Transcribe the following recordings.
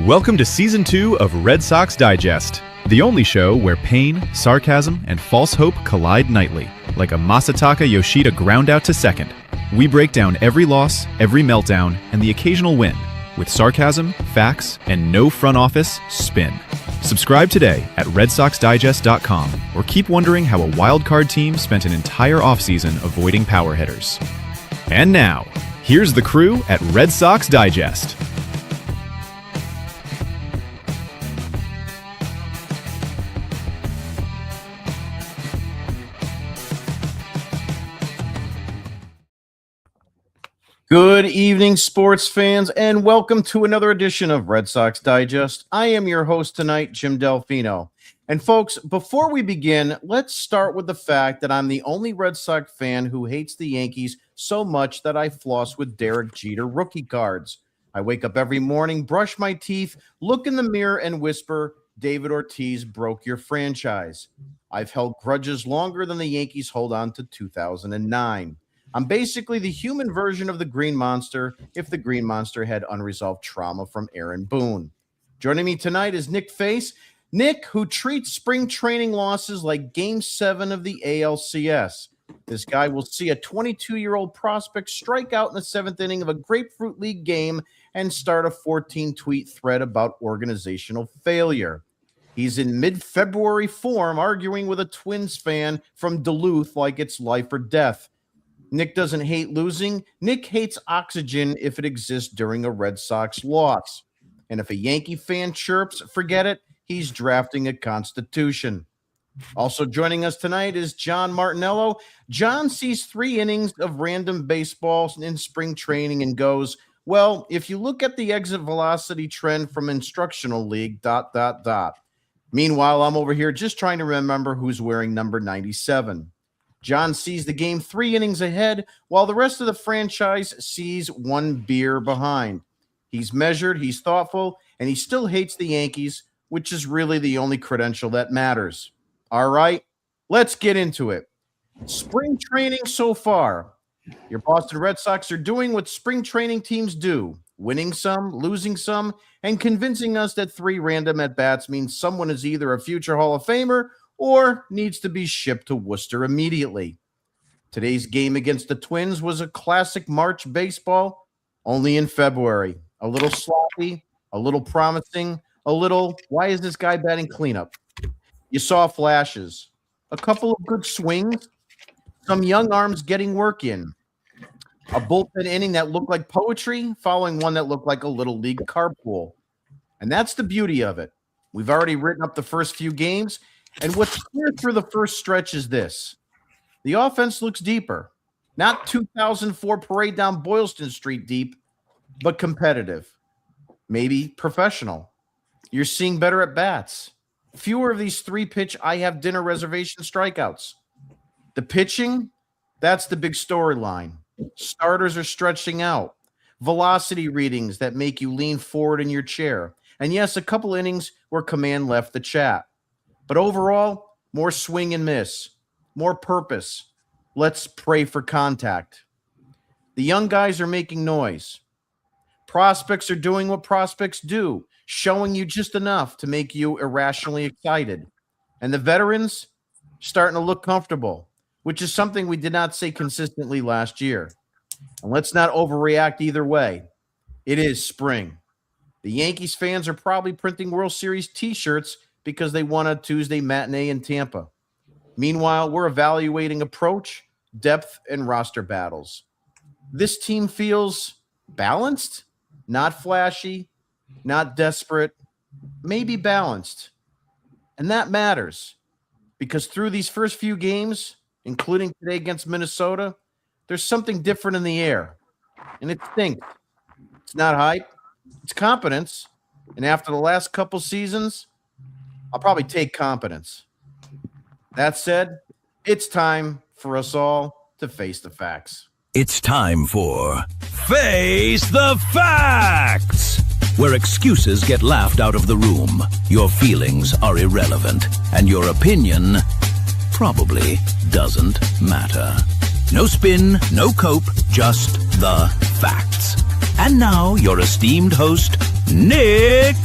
Welcome to Season 2 of Red Sox Digest, the only show where pain, sarcasm, and false hope collide nightly, like a Masataka Yoshida ground out to second. We break down every loss, every meltdown, and the occasional win, with sarcasm, facts, and no front office spin. Subscribe today at RedSoxDigest.com, or keep wondering how a wildcard team spent an entire offseason avoiding power hitters. And now, here's the crew at Red Sox Digest. Good evening, sports fans, and welcome to another edition of Red Sox Digest. I am your host tonight, Jim Delfino. And folks, before we begin, let's start with the fact that I'm the only Red Sox fan who hates the Yankees so much that I floss with Derek Jeter rookie cards. I wake up every morning, brush my teeth, look in the mirror, and whisper, David Ortiz broke your franchise. I've held grudges longer than the Yankees hold on to 2009. I'm basically the human version of the Green Monster if the Green Monster had unresolved trauma from Aaron Boone. Joining me tonight is Nick Face. Nick, who treats spring training losses like Game 7 of the ALCS. This guy will see a 22-year-old prospect strike out in the 7th inning of a Grapefruit League game and start a 14-tweet thread about organizational failure. He's in mid-February form arguing with a Twins fan from Duluth like it's life or death. Nick doesn't hate losing. Nick hates oxygen if it exists during a Red Sox loss. And if a Yankee fan chirps, forget it, he's drafting a constitution. Also joining us tonight is John Martinello. John sees 3 innings of random baseball in spring training and goes, well, if you look at the exit velocity trend from Instructional League, ... Meanwhile, I'm over here just trying to remember who's wearing number 97. John sees the game 3 innings ahead, while the rest of the franchise sees 1 beer behind. He's measured, he's thoughtful, and he still hates the Yankees, which is really the only credential that matters. All right, let's get into it. Spring training so far. Your Boston Red Sox are doing what spring training teams do, winning some, losing some, and convincing us that 3 random at-bats means someone is either a future Hall of Famer or needs to be shipped to Worcester immediately. Today's game against the Twins was a classic March baseball, only in February. A little sloppy, a little promising, a little, why is this guy batting cleanup? You saw flashes, a couple of good swings, some young arms getting work in, a bullpen inning that looked like poetry following one that looked like a little league carpool. And that's the beauty of it. We've already written up the first few games, and what's clear through the first stretch is this. The offense looks deeper. Not 2004 parade down Boylston Street deep, but competitive. Maybe professional. You're seeing better at bats. Fewer of these 3-pitch I have dinner reservation strikeouts. The pitching, that's the big storyline. Starters are stretching out. Velocity readings that make you lean forward in your chair. And yes, a couple innings where command left the chat. But overall, more swing and miss, more purpose. Let's pray for contact. The young guys are making noise. Prospects are doing what prospects do, showing you just enough to make you irrationally excited. And the veterans starting to look comfortable, which is something we did not say consistently last year. And let's not overreact either way. It is spring. The Yankees fans are probably printing World Series t-shirts because they won a Tuesday matinee in Tampa. Meanwhile, we're evaluating approach, depth, and roster battles. This team feels balanced, not flashy, not desperate, maybe balanced. And that matters because through these first few games, including today against Minnesota, there's something different in the air. And it stinks. It's not hype, it's competence. And after the last couple seasons, I'll probably take competence. That said, it's time for us all to face the facts. It's time for Face the Facts, where excuses get laughed out of the room, your feelings are irrelevant, and your opinion probably doesn't matter. No spin, no cope, just the facts. And now, your esteemed host, Nick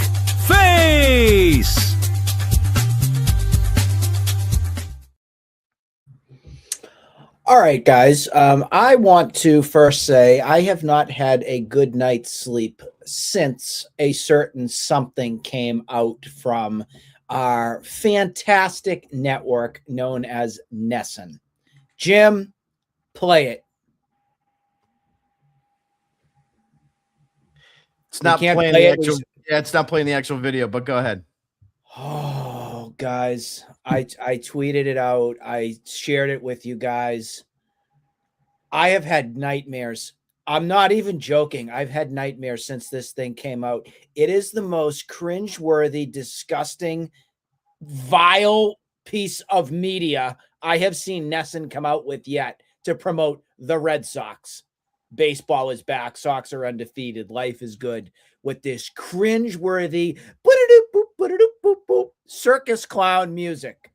Face. All right, guys. I want to first say I have not had a good night's sleep since a certain something came out from our fantastic network known as NESN. Jim, play it. It's not can't playing play the it, actual. Yeah, it's not playing the actual video. But go ahead. Oh, guys, I tweeted it out. I shared it with you guys. I have had nightmares. I'm not even joking. I've had nightmares since this thing came out. It is the most cringeworthy, disgusting, vile piece of media I have seen NESN come out with yet to promote the Red Sox. Baseball is back. Sox are undefeated. Life is good. With this cringeworthy circus clown music.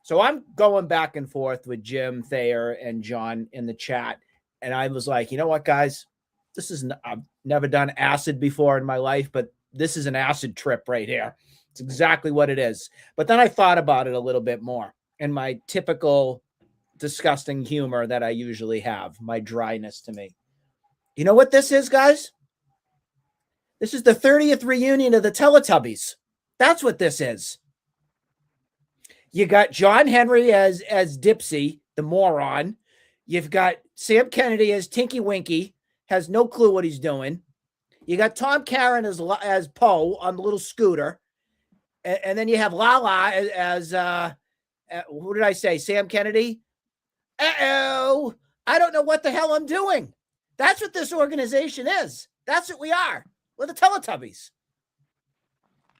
So I'm going back and forth with Jim, Thayer, and John in the chat. And I was like, you know what, guys? I've never done acid before in my life, but this is an acid trip right here. It's exactly what it is. But then I thought about it a little bit more, and my typical disgusting humor that I usually have, my dryness to me. You know what this is, guys? This is the 30th reunion of the Teletubbies. That's what this is. You got John Henry as Dipsy, the moron. You've got Sam Kennedy as Tinky Winky, has no clue what he's doing. You got Tom Karen as Poe on the little scooter. And then you have Lala as who did I say? Sam Kennedy? Uh-oh. I don't know what the hell I'm doing. That's what this organization is. That's what we are. We're the Teletubbies.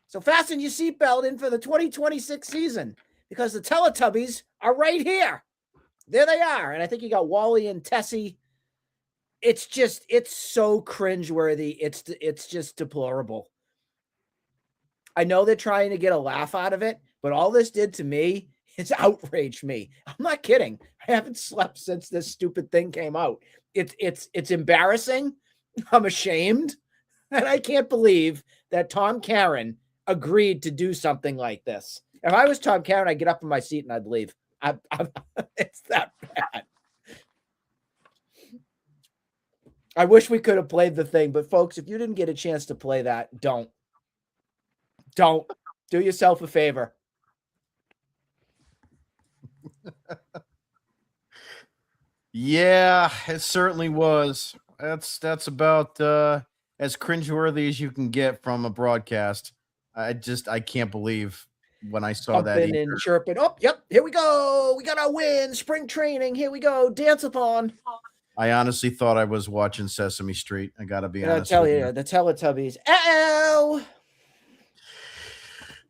So fasten your seatbelt in for the 2026 season because the Teletubbies are right here. There they are. And I think you got Wally and Tessie. It's so cringeworthy. It's just deplorable. I know they're trying to get a laugh out of it, but all this did to me is outraged me. I'm not kidding. I haven't slept since this stupid thing came out. It's embarrassing. I'm ashamed. And I can't believe that Tom Karen agreed to do something like this. If I was Tom Karen, I'd get up in my seat and I'd leave. It's that bad. I wish we could have played the thing, but folks, if you didn't get a chance to play that, don't. Do yourself a favor. Yeah, it certainly was. That's about as cringeworthy as you can get from a broadcast. I can't believe when I saw that. Pumping and chirping. Oh, yep. Here we go. We got our win. Spring training. Here we go. Dance-a-thon. I honestly thought I was watching Sesame Street. I got to be honest. I'll tell you, the Teletubbies. Uh-oh.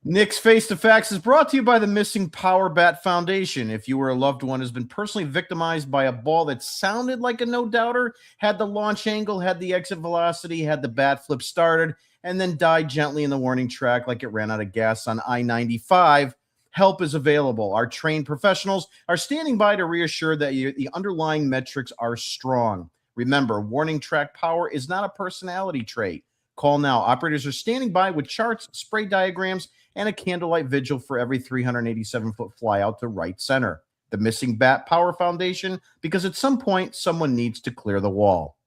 Nick's Face the Facts is brought to you by the Missing Power Bat Foundation. If you or a loved one has been personally victimized by a ball that sounded like a no-doubter, had the launch angle, had the exit velocity, had the bat flip started, and then died gently in the warning track like it ran out of gas on I-95, help is available. Our trained professionals are standing by to reassure that the underlying metrics are strong. Remember, warning track power is not a personality trait. Call now. Operators are standing by with charts, spray diagrams, and a candlelight vigil for every 387-foot fly out to right center. The Missing Bat Power Foundation, because at some point, someone needs to clear the wall.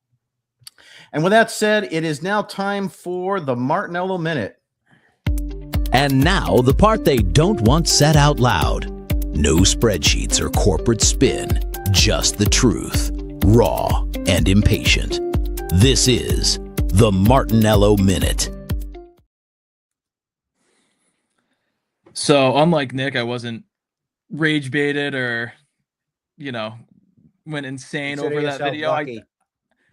And with that said, it is now time for the Martinello Minute. And now, the part they don't want said out loud. No spreadsheets or corporate spin, just the truth, raw and impatient. This is the Martinello Minute. So, unlike Nick, I wasn't rage baited or, went insane Consider over that yourself video. lucky.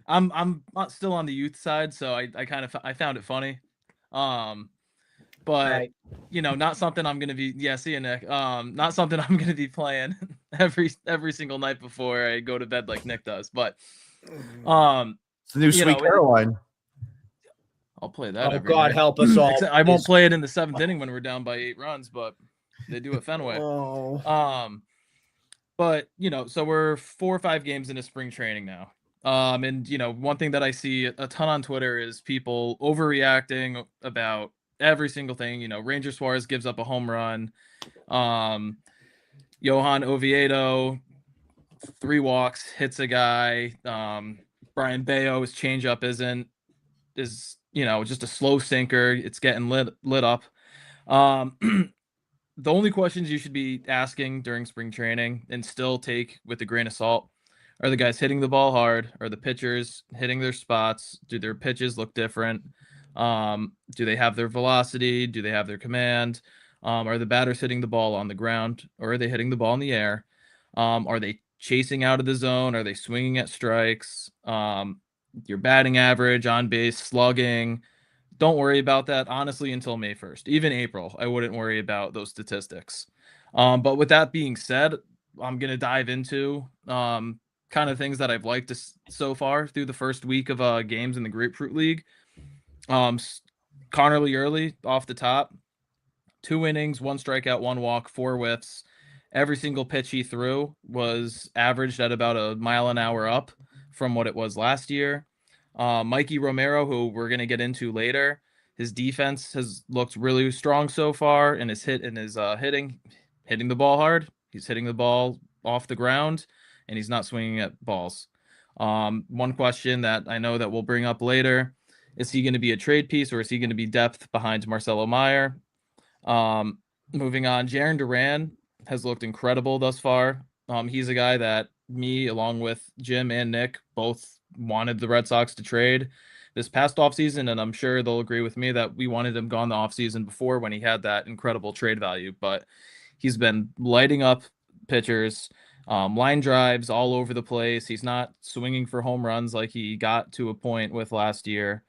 I'm still on the youth side, so I found it funny. But Right. not something I'm gonna be. Yeah, see you, Nick. Not something I'm gonna be playing every single night before I go to bed like Nick does. But It's the new Sweet Caroline. I'll play that. Oh, every God night. help us all. I won't play it in the 7th inning when we're down by 8 runs, but they do it Fenway. Oh. But so we're 4 or 5 games into spring training now. And one thing that I see a ton on Twitter is people overreacting about every single thing. Ranger Suarez gives up a home run. Johan Oviedo, 3 walks, hits a guy. Brian Bayo's changeup is just a slow sinker. It's getting lit up. The only questions you should be asking during spring training and still take with a grain of salt are the guys hitting the ball hard? Are the pitchers hitting their spots? Do their pitches look different? Do they have their velocity? Do they have their command? Are the batters hitting the ball on the ground, or are they hitting the ball in the air? Are they chasing out of the zone? Are they swinging at strikes? Your batting average, on base, slugging. Don't worry about that, honestly, until May 1st. Even April, I wouldn't worry about those statistics. But with that being said, I'm going to dive into kind of things that I've liked so far through the first week of games in the Grapefruit League. Connerly early off the top, 2 innings, 1 strikeout, 1 walk, 4 whiffs. Every single pitch he threw was averaged at about a mile an hour up from what it was last year. Mikey Romero, who we're going to get into later, his defense has looked really strong so far, and his hitting the ball hard. He's hitting the ball off the ground, and he's not swinging at balls. One question that I know that we'll bring up later, is he going to be a trade piece, or is he going to be depth behind Marcelo Meyer? Moving on, Jarren Duran has looked incredible thus far. He's a guy that me, along with Jim and Nick, both wanted the Red Sox to trade this past offseason, and I'm sure they'll agree with me that we wanted him gone the offseason before when he had that incredible trade value. But he's been lighting up pitchers, line drives all over the place. He's not swinging for home runs like he got to a point with last year.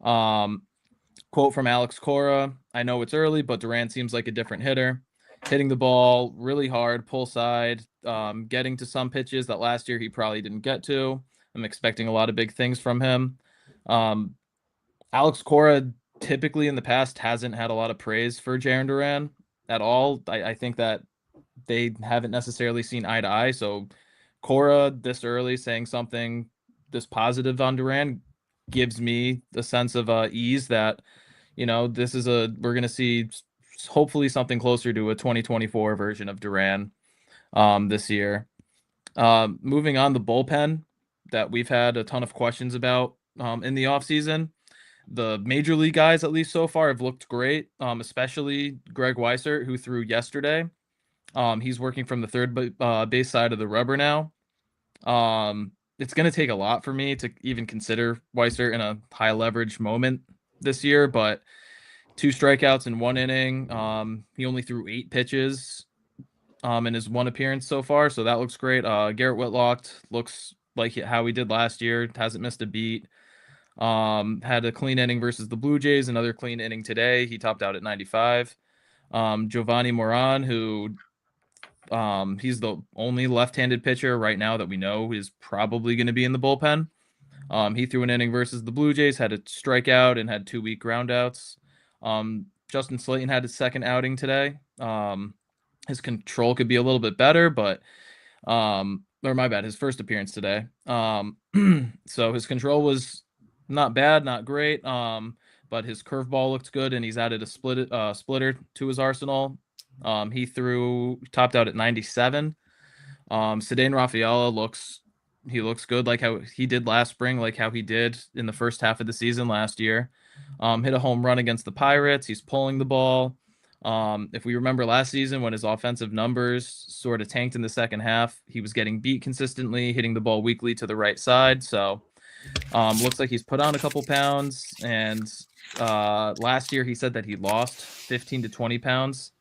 Quote from Alex Cora, "I know it's early, but Duran seems like a different hitter. Hitting the ball really hard, pull side, getting to some pitches that last year he probably didn't get to. I'm expecting a lot of big things from him." Alex Cora typically in the past hasn't had a lot of praise for Jarren Duran at all. I think that they haven't necessarily seen eye to eye. So Cora this early saying something this positive on Duran gives me the sense of ease that, we're going to see hopefully something closer to a 2024 version of Duran this year. Moving on, the bullpen that we've had a ton of questions about in the offseason. The major league guys, at least so far, have looked great, especially Greg Weissert, who threw yesterday. He's working from the third base side of the rubber now. It's going to take a lot for me to even consider Weissert in a high leverage moment this year, but 2 strikeouts in 1 inning. He only threw 8 pitches in his 1 appearance so far, so that looks great. Garrett Whitlock looks like how he did last year, hasn't missed a beat. Had a clean inning versus the Blue Jays, another clean inning today. He topped out at 95. Giovanni Moran, who he's the only left-handed pitcher right now that we know is probably going to be in the bullpen. He threw an inning versus the Blue Jays, had a strikeout, and had 2 weak groundouts. Justin Slayton had his second outing today. His control could be a little bit better, but his first appearance today. So his control was not bad, not great. But his curveball looked good, and he's added a splitter to his arsenal. He topped out at 97. Ceddanne Rafaela looks good, like how he did last spring, like how he did in the first half of the season last year. Hit a home run against the Pirates. He's pulling the ball. If we remember last season when his offensive numbers sort of tanked in the second half, he was getting beat consistently, hitting the ball weakly to the right side. So looks like he's put on a couple pounds. And last year he said that he lost 15 to 20 pounds.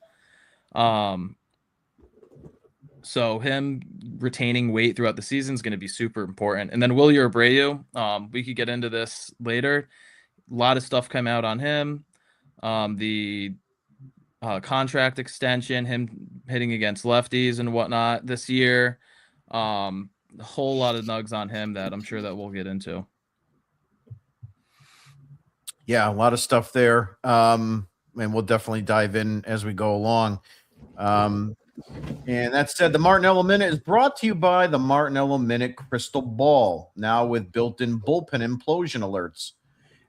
So him retaining weight throughout the season is going to be super important. And then Wilyer Abreu, we could get into this later. A lot of stuff came out on him. The contract extension, him hitting against lefties and whatnot this year. A whole lot of nugs on him that I'm sure that we'll get into. Yeah, a lot of stuff there. And we'll definitely dive in as we go along. And that said, the Martinello Minute is brought to you by the Martinello Minute Crystal Ball, now with built-in bullpen implosion alerts.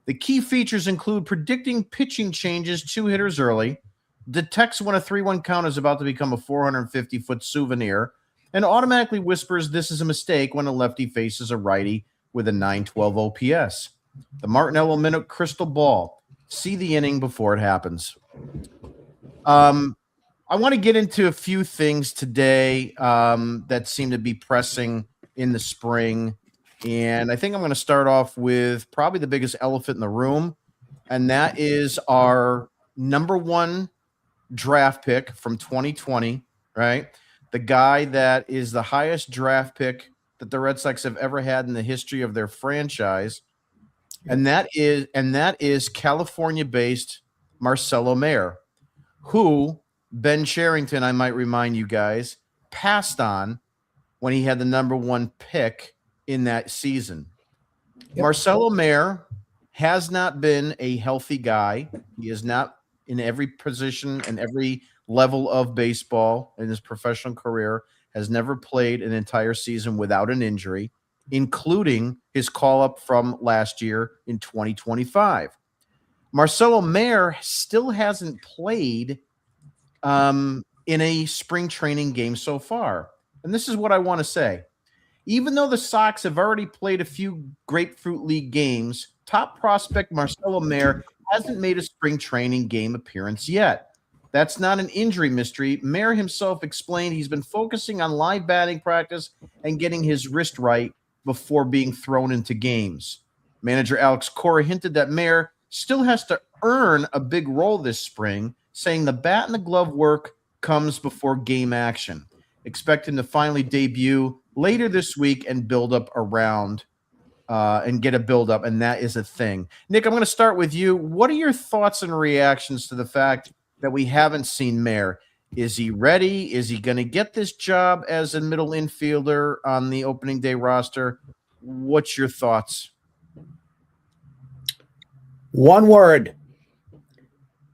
The key features include predicting pitching changes 2 hitters early, detects when a 3-1 count is about to become a 450-foot souvenir, and automatically whispers this is a mistake when a lefty faces a righty with a 912 OPS. The Martinello Minute Crystal Ball. See the inning before it happens. I want to get into a few things today that seem to be pressing in the spring. And I think I'm going to start off with probably the biggest elephant in the room, and that is our number 1 draft pick from 2020, right? The guy that is the highest draft pick that the Red Sox have ever had in the history of their franchise. And that is California-based Marcelo Mayer, who Ben Cherington, I might remind you guys, passed on when he had the number 1 pick in that season. Yep. Marcelo Mayer has not been a healthy guy. He is not in every position and every level of baseball in his professional career, has never played an entire season without an injury, including his call-up from last year in 2025. Marcelo Mayer still hasn't played in a spring training game so far. And this is what I want to say. Even though the Sox have already played a few Grapefruit League games, top prospect Marcelo Mayer hasn't made a spring training game appearance yet. That's not an injury mystery. Mayer himself explained he's been focusing on live batting practice and getting his wrist right before being thrown into games. Manager Alex Cora hinted that Mayer still has to earn a big role this spring, saying the bat and the glove work comes before game action. Expect him to finally debut later this week and build up around and get a build up, and that is a thing. Nick, I'm going to start with you. What are your thoughts and reactions to the fact that we haven't seen Mayer? Is he ready? Is he going to get this job as a middle infielder on the opening day roster? What's your thoughts? One word.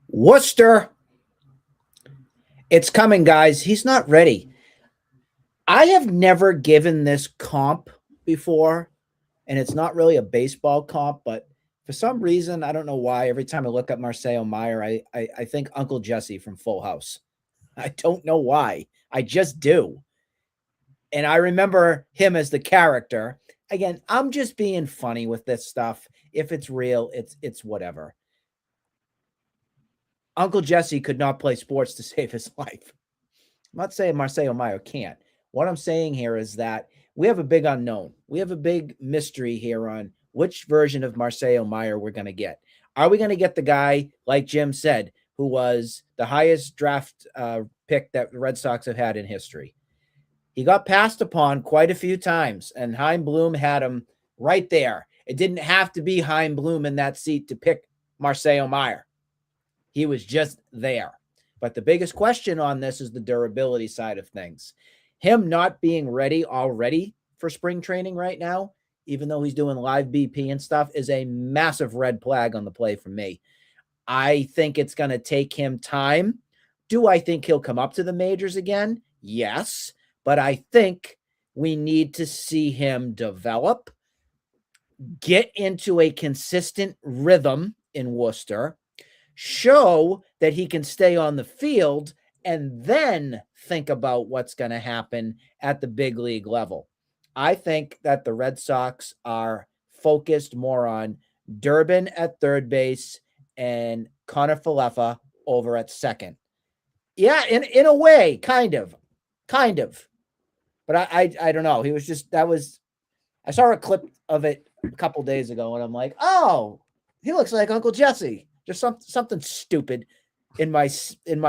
Worcester. It's coming, guys. He's not ready. I have never given this comp before, and it's not really a baseball comp, but for some reason, I don't know why, every time I look at Marcelo Mayer, I think Uncle Jesse from Full House. I don't know why. I just do. And I remember him as the character. Again, I'm just being funny with this stuff. If it's real, it's whatever. Uncle Jesse could not play sports to save his life. I'm not saying Marcelo Mayer can't. What I'm saying here is that we have a big unknown. We have a big mystery here on which version of Marcelo Mayer we're going to get. Are we going to get the guy, like Jim said, who was the highest draft pick that the Red Sox have had in history? He got passed upon quite a few times, and Chaim Bloom had him right there. It didn't have to be Chaim Bloom in that seat to pick Marcelo Mayer. He was just there. But the biggest question on this is the durability side of things. Him not being ready already for spring training right now, even though he's doing live BP and stuff, is a massive red flag on the play for me. I think it's going to take him time. Do I think he'll come up to the majors again? Yes. But I think we need to see him develop, get into a consistent rhythm in Worcester, show that he can stay on the field, and then think about what's going to happen at the big league level. I think that the Red Sox are focused more on Durbin at third base and Connor Falefa over at second. Yeah, in a way, kind of. But I don't know. He was just, I saw a clip of it a couple days ago, and I'm like, oh, he looks like Uncle Jesse. Just something stupid in my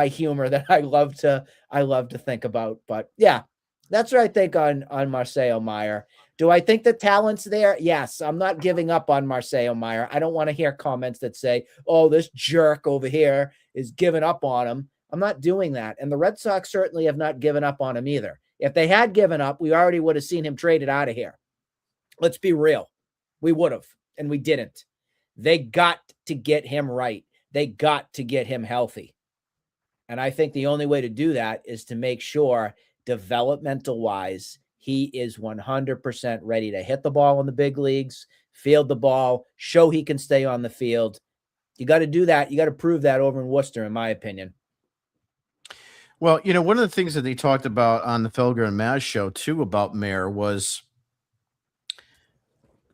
humor that I love to think about. But yeah, that's what I think on Marcelo Mayer. Do I think the talent's there? Yes. I'm not giving up on Marcelo Mayer. I don't want to hear comments that say, oh, this jerk over here is giving up on him. I'm not doing that. And the Red Sox certainly have not given up on him either. If they had given up, we already would have seen him traded out of here. Let's be real. We would have, and we didn't. They got to get him right. They got to get him healthy. And I think the only way to do that is to make sure developmental wise, he is 100% ready to hit the ball in the big leagues, field the ball, show he can stay on the field. You got to do that. You got to prove that over in Worcester, in my opinion. Well, one of the things that they talked about on the Felger and Maz show too about Mayer was,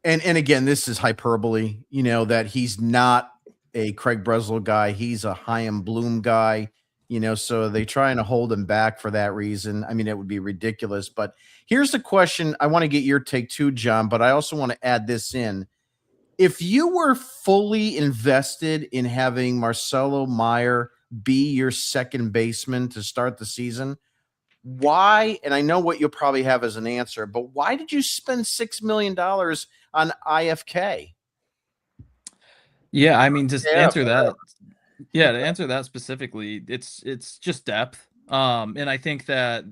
and again, this is hyperbole, that he's not a Craig Breslow guy. He's a Chaim Bloom guy, so they trying to hold him back for that reason. I mean, it would be ridiculous. But here's the question. I want to get your take too, John, but I also want to add this in. If you were fully invested in having Marcelo Mayer be your second baseman to start the season, why, and I know what you'll probably have as an answer, but why did you spend $6 million on IFK? Yeah, I mean, just answer that. Yeah, to answer that specifically, it's just depth. And I think that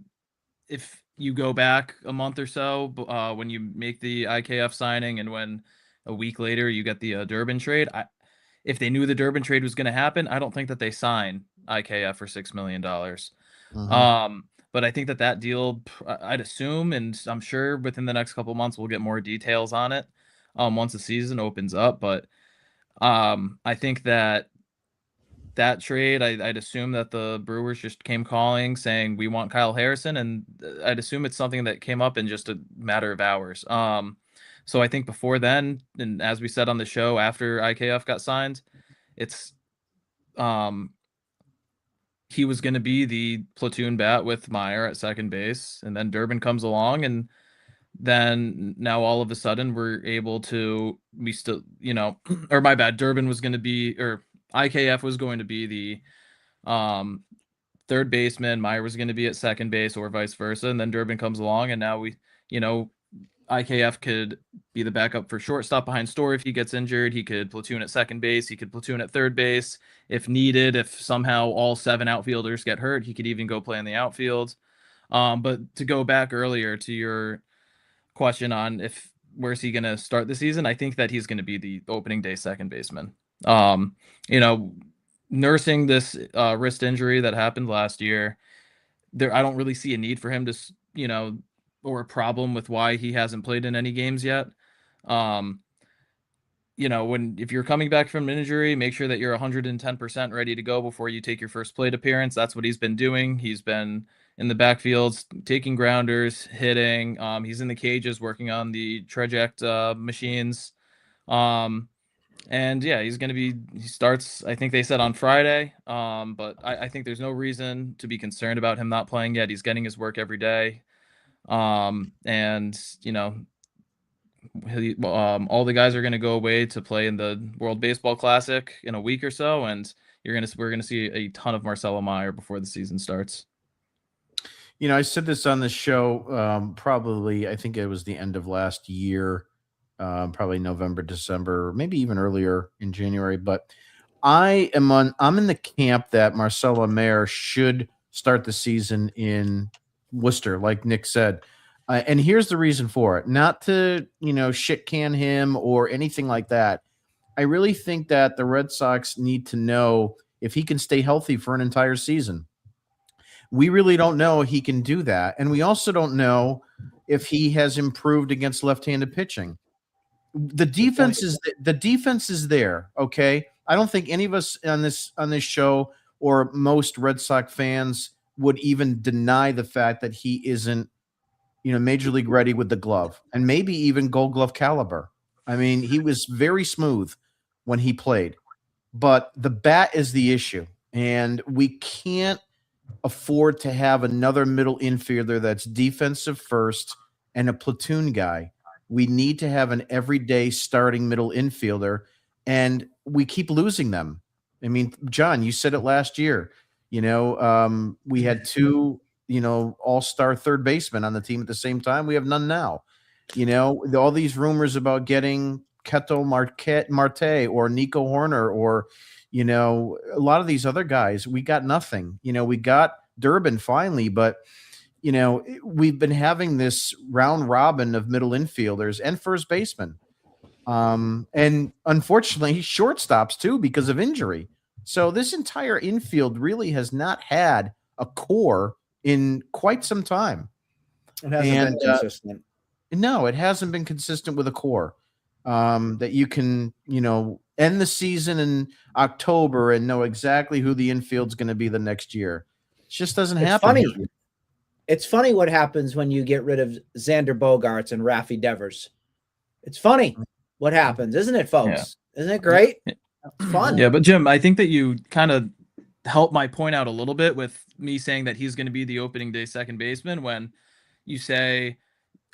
if you go back a month or so, when you make the IKF signing and when a week later you get the Durbin trade, if they knew the Durbin trade was going to happen, I don't think that they sign IKF for $6 million. Mm-hmm. But I think that deal, I'd assume, and I'm sure within the next couple of months we'll get more details on it once the season opens up. But I think that trade, I'd assume that the Brewers just came calling saying we want Kyle Harrison, and I'd assume it's something that came up in just a matter of hours. So I think before then, and as we said on the show after IKF got signed, it's he was going to be the platoon bat with Mayer at second base, and then Durbin comes along, and then now all of a sudden or my bad, Durbin was going to be, or IKF was going to be the third baseman, Mayer was going to be at second base or vice versa, and then Durbin comes along, and now IKF could be the backup for shortstop behind Story if he gets injured. He could platoon at second base. He could platoon at third base if needed. If somehow all 7 outfielders get hurt, he could even go play in the outfield. But to go back earlier to your question on where's he going to start the season, I think that he's going to be the opening day second baseman. Nursing this wrist injury that happened last year, I don't really see a need for him to, or a problem with why he hasn't played in any games yet. If you're coming back from an injury, make sure that you're 110% ready to go before you take your first plate appearance. That's what he's been doing. He's been in the backfields, taking grounders, hitting. He's in the cages working on the Traject machines. And yeah, he starts, I think they said on Friday. But I think there's no reason to be concerned about him not playing yet. He's getting his work every day. All the guys are going to go away to play in the World Baseball Classic in a week or so, and we're going to see a ton of Marcelo Mayer before the season starts. I said this on the show, probably, I think it was the end of last year, probably November, December, maybe even earlier in January, but I'm in the camp that Marcelo Mayer should start the season in Worcester, like Nick said. And here's the reason for it. Not to, shit can him or anything like that. I really think that the Red Sox need to know if he can stay healthy for an entire season. We really don't know he can do that. And we also don't know if he has improved against left-handed pitching. The defense is there, okay? I don't think any of us on this show or most Red Sox fans would even deny the fact that he isn't, major league ready with the glove and maybe even Gold Glove caliber. I mean, he was very smooth when he played, but the bat is the issue, and we can't afford to have another middle infielder that's defensive first and a platoon guy. We need to have an everyday starting middle infielder, and we keep losing them. I mean, John, you said it last year. We had 2, all-star third basemen on the team at the same time. We have none now. All these rumors about getting Ketel Marte or Nico Horner or, a lot of these other guys, we got nothing. We got Durbin finally, but, we've been having this round robin of middle infielders and first basemen. And unfortunately, shortstops too because of injury. So this entire infield really has not had a core in quite some time. It hasn't been consistent. No, it hasn't been consistent with a core that you can, end the season in October and know exactly who the infield's going to be the next year. It just doesn't happen. Funny. It's funny what happens when you get rid of Xander Bogaerts and Rafi Devers. It's funny what happens, isn't it, folks? Yeah. Isn't it great? Fun. Yeah, but Jim, I think that you kind of helped my point out a little bit with me saying that he's going to be the opening day second baseman when you say,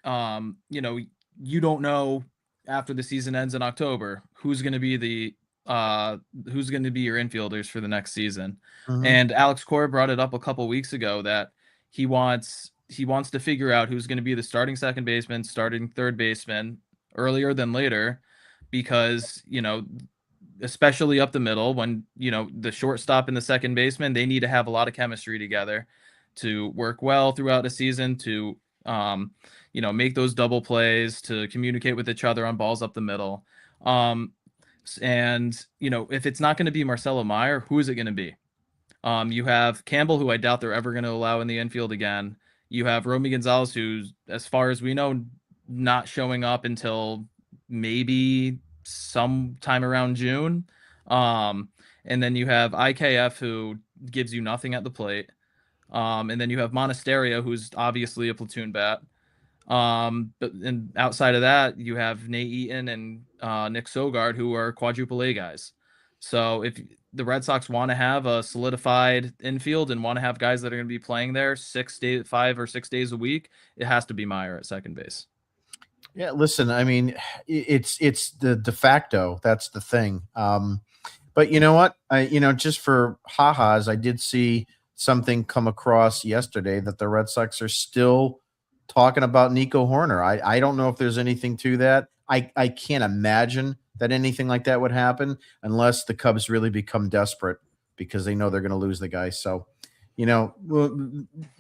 you don't know after the season ends in October who's going to be your infielders for the next season. Mm-hmm. And Alex Cora brought it up a couple weeks ago that he wants to figure out who's going to be the starting second baseman, starting third baseman earlier than later, because, especially up the middle when, the shortstop and the second baseman, they need to have a lot of chemistry together to work well throughout the season, to, make those double plays, to communicate with each other on balls up the middle. And, if it's not going to be Marcelo Meyer, who is it going to be? You have Campbell, who I doubt they're ever going to allow in the infield again. You have Romy Gonzalez, who's, as far as we know, not showing up until maybe sometime around June. And then you have IKF, who gives you nothing at the plate. And then you have Monasterio, who's obviously a platoon bat. And outside of that, you have Nate Eaton and Nick Sogard, who are quadruple A guys. So if the Red Sox want to have a solidified infield and want to have guys that are going to be playing there 5 or 6 days a week, it has to be Meyer at second base. Yeah, listen, I mean, it's the de facto. That's the thing. But you know what? Just for ha-has, I did see something come across yesterday that the Red Sox are still talking about Nico Horner. I don't know if there's anything to that. I can't imagine that anything like that would happen unless the Cubs really become desperate because they know they're going to lose the guy. So,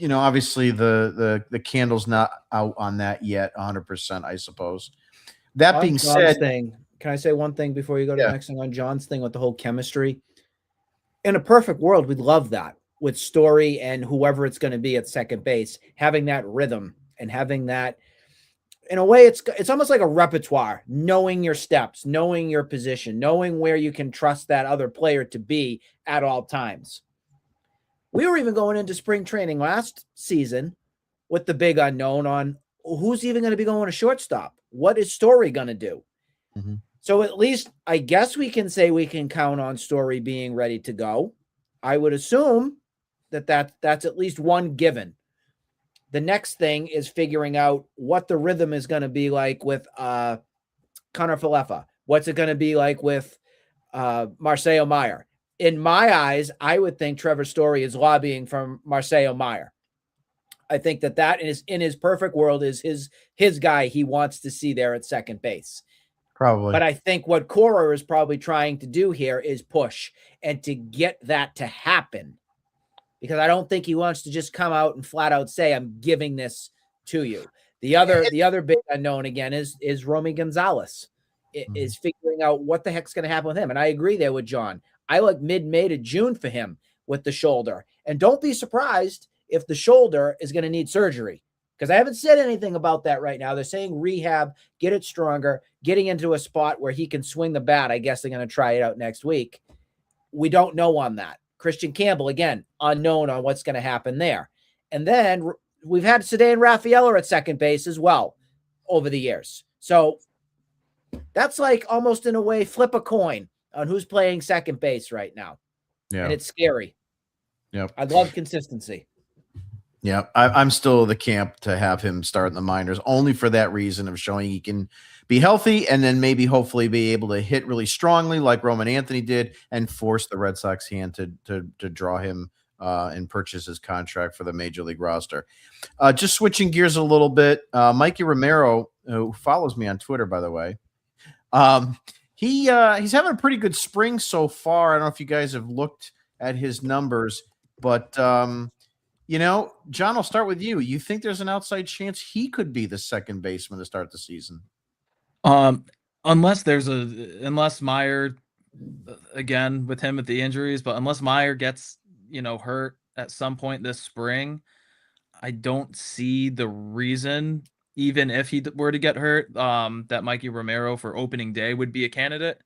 obviously the candle's not out on that yet 100%, I suppose. That being said, can I say one thing before you go to the next thing on John's thing with the whole chemistry? In a perfect world, we'd love that with Story and whoever it's going to be at second base, having that rhythm and having that, in a way, it's almost like a repertoire, knowing your steps, knowing your position, knowing where you can trust that other player to be at all times. We were even going into spring training last season with the big unknown on who's even going to be going to shortstop. What is Story going to do? Mm-hmm. So at least I guess we can say we can count on Story being ready to go. I would assume that's at least one given. The next thing is figuring out what the rhythm is going to be like with Connor Falefa. What's it going to be like with Marcelo Meyer? In my eyes, I would think Trevor Story is lobbying for Marcelo Meyer. I think that is in his perfect world is his guy he wants to see there at second base. Probably. But I think what Cora is probably trying to do here is push and to get that to happen. Because I don't think he wants to just come out and flat out say, I'm giving this to you. The other big unknown again is Romy Gonzalez. Is figuring out what the heck's going to happen with him. And I agree there with John. I like mid-May to June for him with the shoulder. And don't be surprised if the shoulder is going to need surgery. Because I haven't said anything about that right now. They're saying rehab, get it stronger, getting into a spot where he can swing the bat. I guess they're going to try it out next week. We don't know on that. Christian Campbell, again, unknown on what's going to happen there. And then we've had Ceddanne Rafaela at second base as well over the years. So that's like almost in a way flip a coin on who's playing second base right now. Yeah. And it's scary. Yeah. I love consistency. Yeah. I'm still the camp to have him start in the minors only for that reason of showing he can be healthy and then maybe hopefully be able to hit really strongly like Roman Anthony did and force the Red Sox hand to draw him and purchase his contract for the major league roster. Just switching gears a little bit. Mikey Romero, who follows me on Twitter, by the way, he's having a pretty good spring so far. I don't know if you guys have looked at his numbers, but John, I'll start with you. You think there's an outside chance he could be the second baseman to start the season? Unless Meyer again with him with the injuries, but unless Meyer gets, hurt at some point this spring, I don't see the reason, even if he were to get hurt, that Mikey Romero for opening day would be a candidate.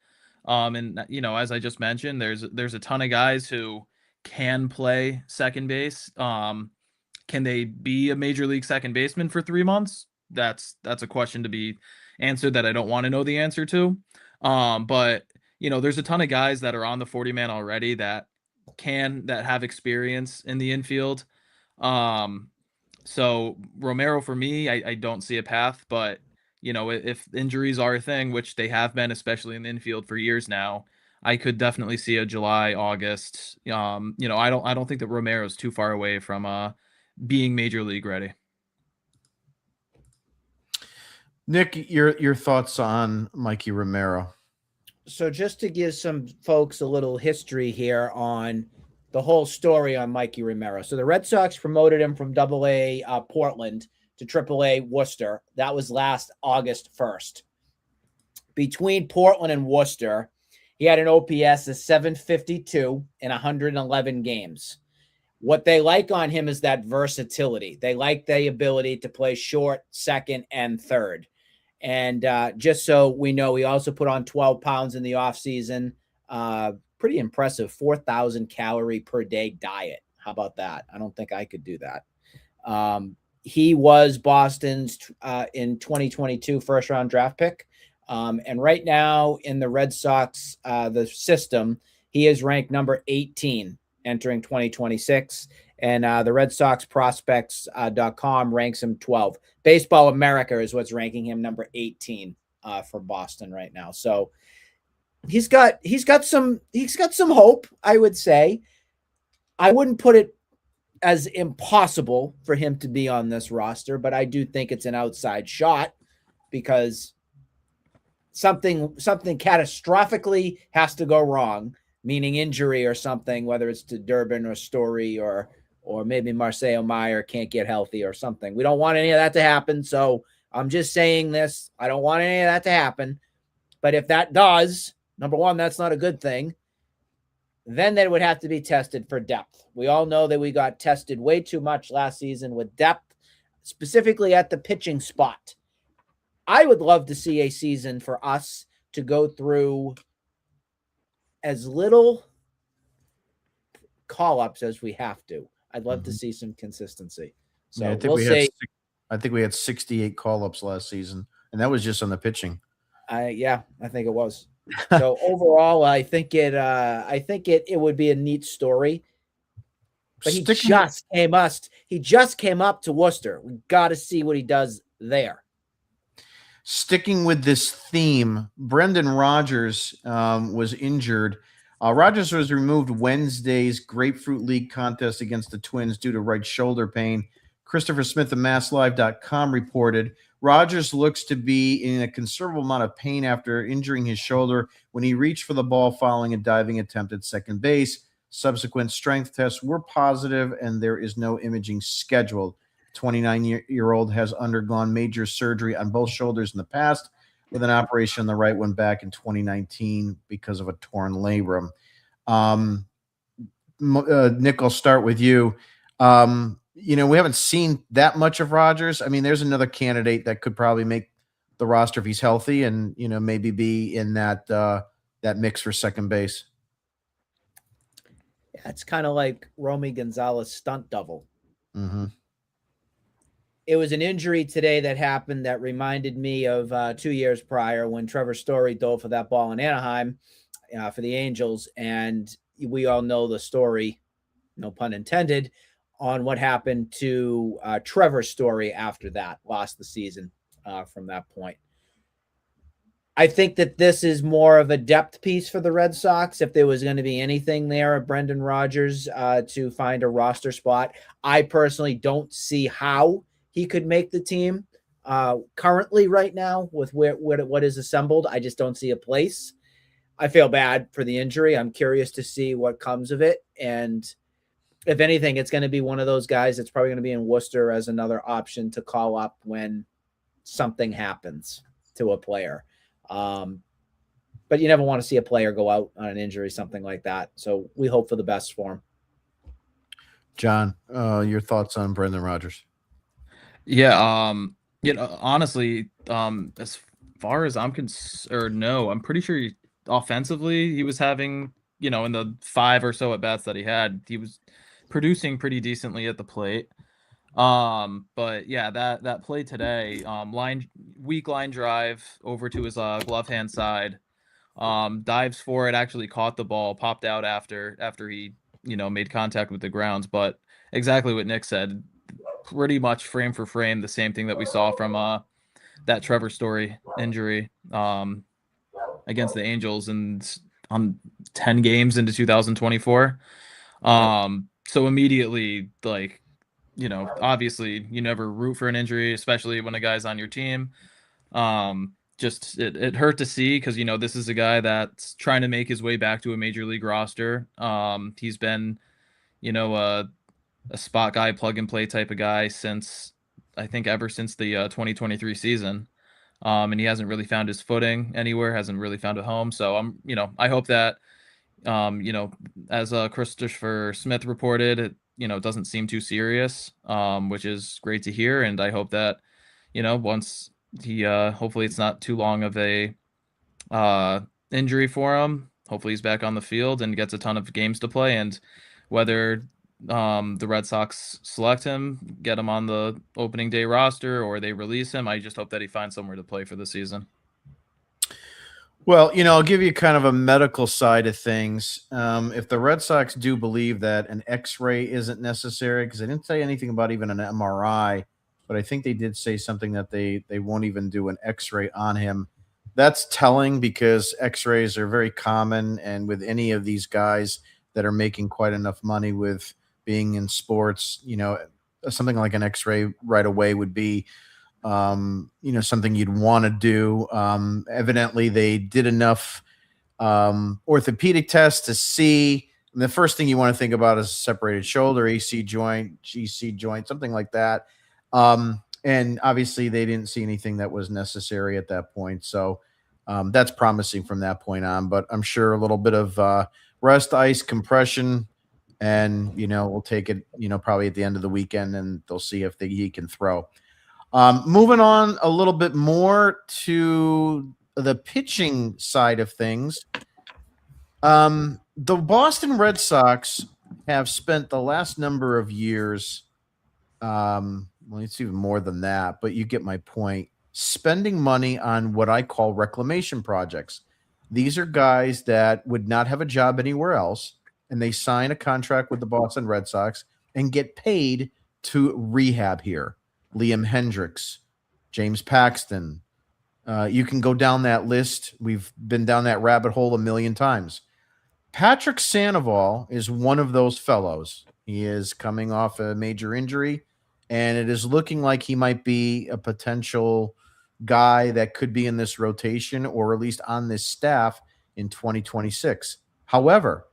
And as I just mentioned, there's a ton of guys who can play second base. Can they be a major league second baseman for 3 months? That's a question to be answered that I don't want to know the answer to. But there's a ton of guys that are on the 40 man already that have experience in the infield. So Romero for me, I don't see a path, but if injuries are a thing, which they have been, especially in the infield for years now, I could definitely see a July, August. I don't think that Romero's too far away from being major league ready. Nick, your thoughts on Mikey Romero? So just to give some folks a little history here on the whole story on Mikey Romero. So the Red Sox promoted him from AA Portland to AAA Worcester. That was last August 1st. Between Portland and Worcester, he had an OPS of 752 in 111 games. What they like on him is that versatility. They like the ability to play short, second, and third. And just so we know, he also put on 12 pounds in the offseason. Pretty impressive 4,000 calorie per day diet. How about that? I don't think I could do that. He was Boston's in 2022 first round draft pick. And right now in the Red Sox, the system, he is ranked number 18 entering 2026. And the Red Sox prospects.com ranks him 12. Baseball America is what's ranking him number 18 for Boston right now. So he's got some hope, I would say. I wouldn't put it as impossible for him to be on this roster, but I do think it's an outside shot because something catastrophically has to go wrong, meaning injury or something, whether it's to Durbin or Story or maybe Marcelo Meyer can't get healthy or something. We don't want any of that to happen. So I'm just saying this. I don't want any of that to happen. But if that does, number one, that's not a good thing. Then they would have to be tested for depth. We all know that we got tested way too much last season with depth, specifically at the pitching spot. I would love to see a season for us to go through as little call-ups as we have to. I'd love to see some consistency. So yeah, I think we had 68 call-ups last season, and that was just on the pitching. I think it was. So overall, I think it would be a neat story. But he just came up to Worcester. We got to see what he does there. Sticking with this theme, Brendan Rodgers was injured. Rodgers was removed Wednesday's Grapefruit League contest against the Twins due to right shoulder pain. Christopher Smith of MassLive.com reported Rodgers looks to be in a considerable amount of pain after injuring his shoulder when he reached for the ball following a diving attempt at second base. Subsequent strength tests were positive, and there is no imaging scheduled. 29-year-old has undergone major surgery on both shoulders in the past, with an operation on the right one back in 2019 because of a torn labrum. Nick, I'll start with you. We haven't seen that much of Rodgers. I mean, there's another candidate that could probably make the roster if he's healthy and, maybe be in that mix for second base. Yeah, it's kind of like Romy Gonzalez stunt double. Mm-hmm. It was an injury today that happened that reminded me of 2 years prior when Trevor Story dove for that ball in Anaheim for the Angels. And we all know the story, no pun intended, on what happened to Trevor Story after that, lost the season from that point. I think that this is more of a depth piece for the Red Sox. If there was going to be anything there at Brendan Rodgers to find a roster spot, I personally don't see how he could make the team currently right now with what is assembled. I just don't see a place. I feel bad for the injury. I'm curious to see what comes of it. And if anything, it's going to be one of those guys that's probably going to be in Worcester as another option to call up when something happens to a player. but you never want to see a player go out on an injury, something like that. So we hope for the best for him. John, your thoughts on Brendan Rodgers? Yeah, honestly, as far as I'm concerned, no, I'm pretty sure offensively he was having, in the 5 or so at bats that he was producing pretty decently at the plate. But yeah, that play today, weak line drive over to his glove hand side, dives for it, actually caught the ball, popped out after he made contact with the grounds. But exactly what Nick said, pretty much frame for frame the same thing that we saw from that Trevor Story injury against the Angels and on 10 games into 2024. So immediately, like, obviously you never root for an injury, especially when a guy's on your team. Just it hurt to see because, this is a guy that's trying to make his way back to a major league roster. He's been, a spot guy, plug and play type of guy ever since the 2023 season. And he hasn't really found his footing anywhere, hasn't really found a home. So I hope that, as Christopher Smith reported, it doesn't seem too serious, which is great to hear. And I hope that, once he, hopefully it's not too long of a injury for him. Hopefully he's back on the field and gets a ton of games to play. And whether the Red Sox select him, get him on the opening day roster, or they release him, I just hope that he finds somewhere to play for the season. Well, I'll give you kind of a medical side of things. If the Red Sox do believe that an X-ray isn't necessary, because they didn't say anything about even an MRI, but I think they did say something that they won't even do an X-ray on him. That's telling because X-rays are very common, and with any of these guys that are making quite enough money with being in sports, something like an X-ray right away would be something you'd want to do. Evidently, they did enough orthopedic tests to see. And the first thing you want to think about is a separated shoulder, AC joint, GC joint, something like that. And obviously, they didn't see anything that was necessary at that point. So that's promising from that point on. But I'm sure a little bit of rest, ice, compression, and we'll take it. Probably at the end of the weekend, and they'll see if he can throw. Moving on a little bit more to the pitching side of things. The Boston Red Sox have spent the last number of years, it's even more than that, but you get my point, spending money on what I call reclamation projects. These are guys that would not have a job anywhere else, and they sign a contract with the Boston Red Sox and get paid to rehab here. Liam Hendriks, James Paxton. You can go down that list. We've been down that rabbit hole a million times. Patrick Sandoval is one of those fellows. He is coming off a major injury, and it is looking like he might be a potential guy that could be in this rotation or at least on this staff in 2026. However,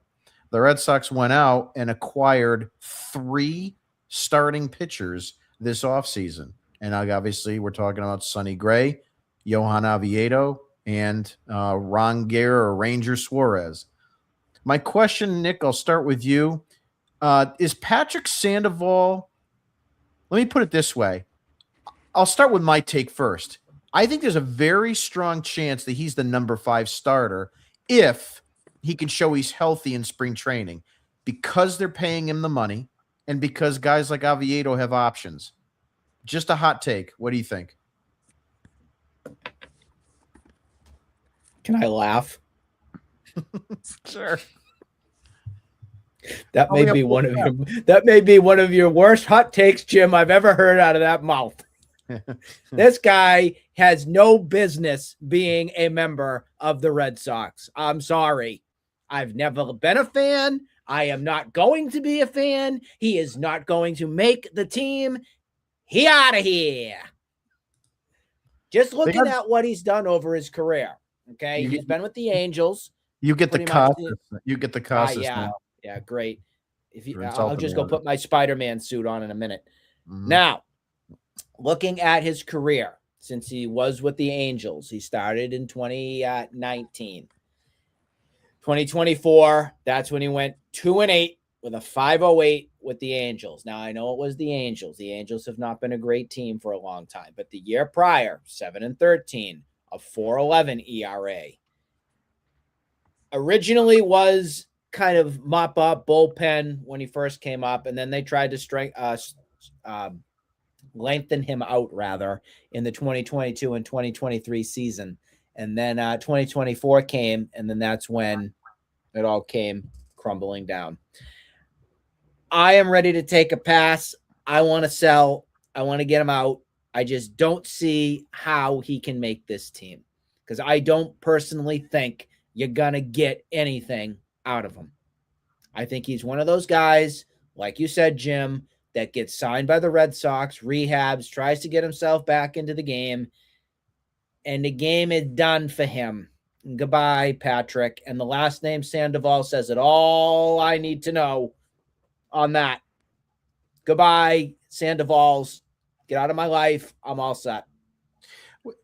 the Red Sox went out and acquired 3 starting pitchers this offseason. And obviously we're talking about Sonny Gray, Johan Oviedo, and Ron Guerra or Ranger Suarez. My question, Nick, I'll start with you. Is Patrick Sandoval, let me put it this way. I'll start with my take first. I think there's a very strong chance that he's the number 5 starter if he can show he's healthy in spring training, because they're paying him the money and because guys like Oviedo have options. Just a hot take. What do you think? Can I laugh? Sure. That may be one of your worst hot takes, Jim, I've ever heard out of that mouth. This guy has no business being a member of the Red Sox. I'm sorry. I've never been a fan. I am not going to be a fan. He is not going to make the team. He out of here. Just looking at what he's done over his career. Okay. He's been with the Angels. You get the Costas. You get the Costas now. Yeah, great. I'll just go put my Spider-Man suit on in a minute. Mm-hmm. Now, looking at his career since he was with the Angels, he started in 2019. 2024, that's when he went 2-8 with a 508 with the Angels. Now, I know it was the Angels. The Angels have not been a great team for a long time, but the year prior, 7-13, a 4.11 ERA. Originally was kind of mop up bullpen when he first came up, and then they tried to lengthen him out rather in the 2022 and 2023 season. And then 2024 came, and then that's when it all came crumbling down. I am ready to take a pass. I want to sell. I want to get him out. I just don't see how he can make this team because I don't personally think you're going to get anything out of him. I think he's one of those guys, like you said, Jim, that gets signed by the Red Sox, rehabs, tries to get himself back into the game, and the game is done for him. Goodbye, Patrick. And the last name Sandoval says it all I need to know on that. Goodbye, Sandovals. Get out of my life. I'm all set.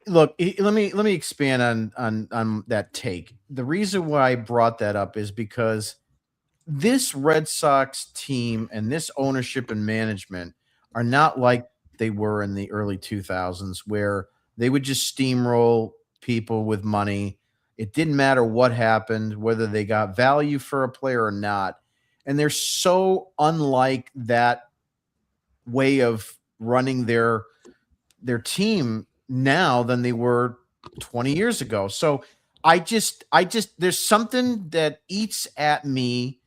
Look, let me expand on that take. The reason why I brought that up is because this Red Sox team and this ownership and management are not like they were in the early 2000s where they would just steamroll people with money. It didn't matter what happened, whether they got value for a player or not. And they're so unlike that way of running their team now than they were 20 years ago. So I just there's something that eats at me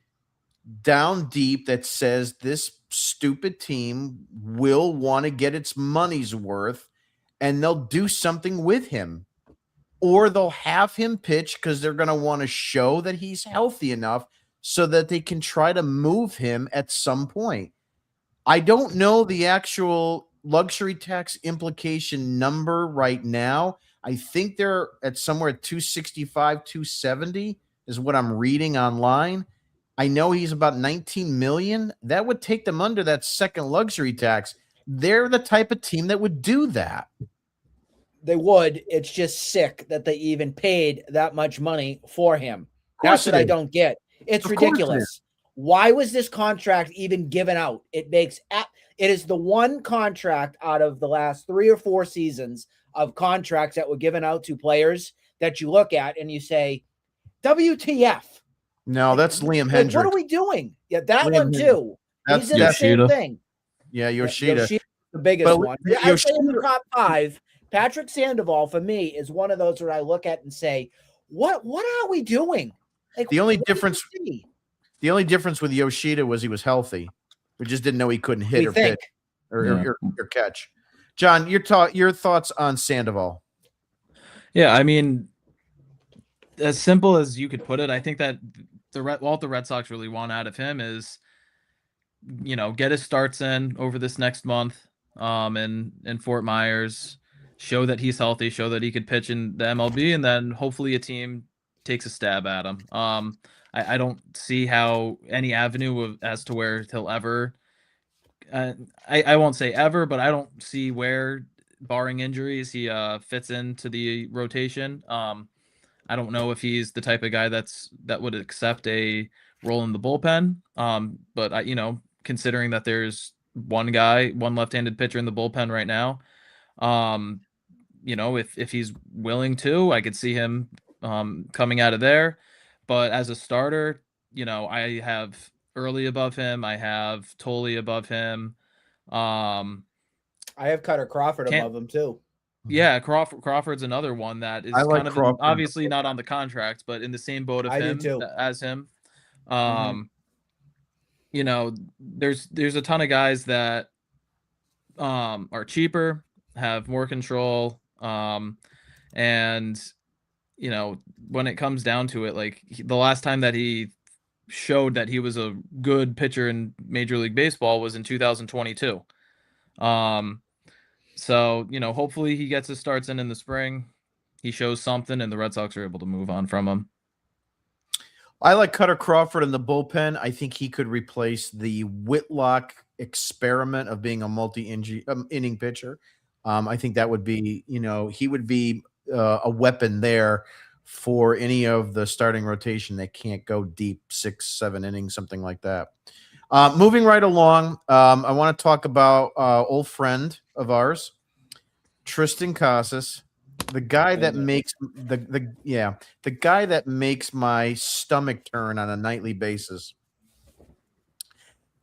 down deep that says this stupid team will want to get its money's worth and they'll do something with him, or they'll have him pitch because they're going to want to show that he's healthy enough so that they can try to move him at some point. I don't know the actual luxury tax implication number right now. I think they're at somewhere at 265, 270 is what I'm reading online. I know he's about 19 million. That would take them under that second luxury tax. They're the type of team that would do that. They would. It's just sick that they even paid that much money for him. That's what I don't get. It's ridiculous. Why was this contract even given out? It is the one contract out of the last 3 or 4 seasons of contracts that were given out to players that you look at and you say, WTF. No, that's Liam Hendriks. What are we doing? Yeah, that Liam one too. He's in the same thing. Yeah, Yoshida. The biggest one. I'd say in the top 5, Patrick Sandoval for me is one of those where I look at and say, what are we doing? Like, the only difference with Yoshida was he was healthy. We just didn't know he couldn't hit or pitch or catch. John, your thoughts on Sandoval? Yeah, I mean, as simple as you could put it, I think that what the Red Sox really want out of him is, get his starts in over this next month, in Fort Myers, show that he's healthy, show that he could pitch in the MLB, and then hopefully a team takes a stab at him. I don't see how any avenue as to where he'll ever. I won't say ever, but I don't see where, barring injuries, he fits into the rotation. I don't know if he's the type of guy that would accept a role in the bullpen. But considering that there's one left-handed pitcher in the bullpen right now, if he's willing to, I could see him coming out of there. But as a starter, I have Early above him. I have Tolley above him. I have Cutter Crawford above him too. Yeah, Crawford's another one that is kind of obviously not on the contract, but in the same boat of him as him. There's a ton of guys that are cheaper, have more control, and when it comes down to it, like the last time that he showed that he was a good pitcher in Major League Baseball was in 2022. So, hopefully he gets his starts in the spring. He shows something and the Red Sox are able to move on from him. I like Cutter Crawford in the bullpen. I think he could replace the Whitlock experiment of being a multi-inning pitcher. I think that would be, he would be a weapon there for any of the starting rotation that can't go deep 6-7 innings, something like that. Moving right along, I want to talk about old friend of ours, Triston Casas, the guy that makes the guy that makes my stomach turn on a nightly basis.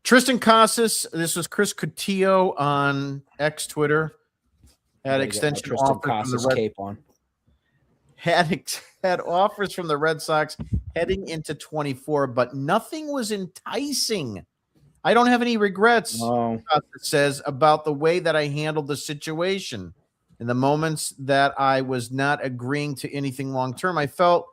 Triston Casas, this was Chris Cotillo on X Twitter, had extension Triston offers from Casas the Red, cape on. had offers from the Red Sox heading into 24, but nothing was enticing. I don't have any regrets, Oh, it says, about the way that I handled the situation. In the moments that I was not agreeing to anything long term, I felt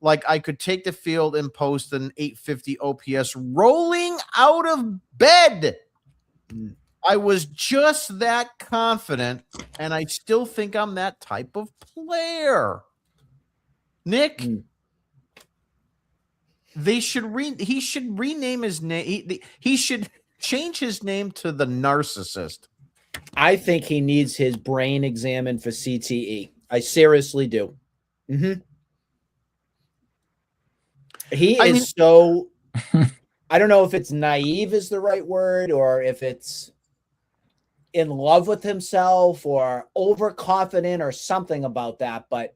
like I could take the field and post an 850 OPS rolling out of bed. I was just that confident, and I still think I'm that type of player. Nick, he should rename his name. He should change his name to the Narcissist. I think he needs his brain examined for CTE. I seriously do. So, I don't know if it's naive is the right word, or if it's in love with himself or overconfident or something about that. But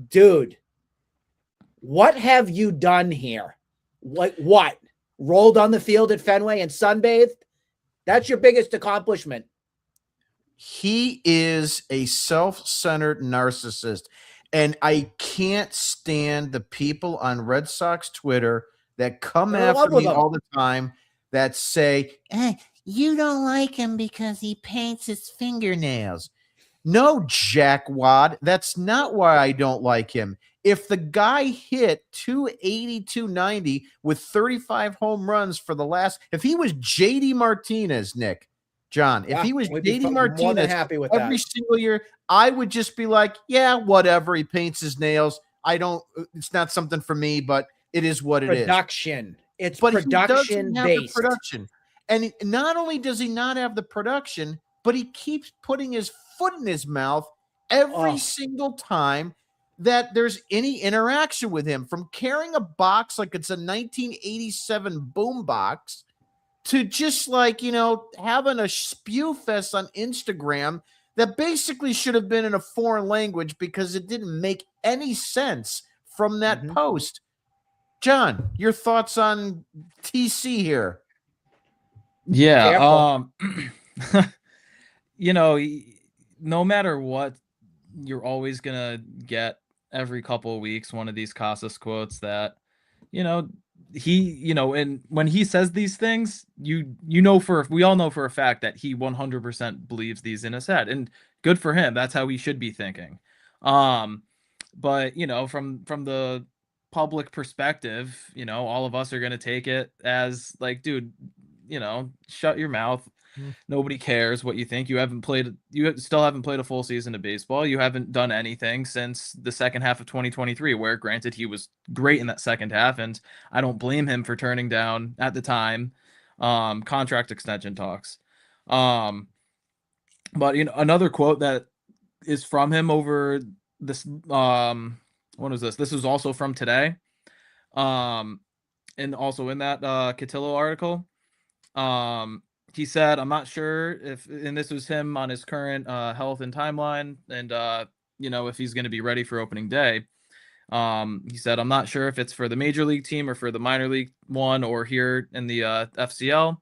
dude, what have you done here? What? Rolled on the field at Fenway and sunbathed? That's your biggest accomplishment. He is a self-centered narcissist. And I can't stand the people on Red Sox Twitter that come after me all the time that say, you don't like him because he paints his fingernails. No, jackwad. That's not why I don't like him. If the guy hit 280, 290 with 35 home runs for the last, if he was JD Martinez, Nick, John, if he was JD Martinez happy with every single year, I would just be like, yeah, whatever. He paints his nails. It's not something for me, but it is what it is. It's production based. Production. And not only does he not have the production, but he keeps putting his foot in his mouth every single time that there's any interaction with him, from carrying a box like it's a 1987 boom box to just having a spew fest on Instagram that basically should have been in a foreign language because it didn't make any sense from that post. John, your thoughts on TC here? Yeah. No matter what, you're always going to get every couple of weeks one of these Casas quotes that, and when he says these things, we all know for a fact that he 100% believes these in his head, and good for him. That's how he should be thinking. But from the public perspective, all of us are going to take it as like, dude, shut your mouth. Nobody cares what you think. You still haven't played a full season of baseball. You haven't done anything since the second half of 2023, where granted he was great in that second half, and I don't blame him for turning down at the time contract extension talks. But another quote that is from him over this when was this? This was also from today. And also in that Cotillo article. He said, I'm not sure and this was him on his current health and timeline, and if he's going to be ready for opening day. He said, I'm not sure if it's for the major league team or for the minor league one or here in the FCL.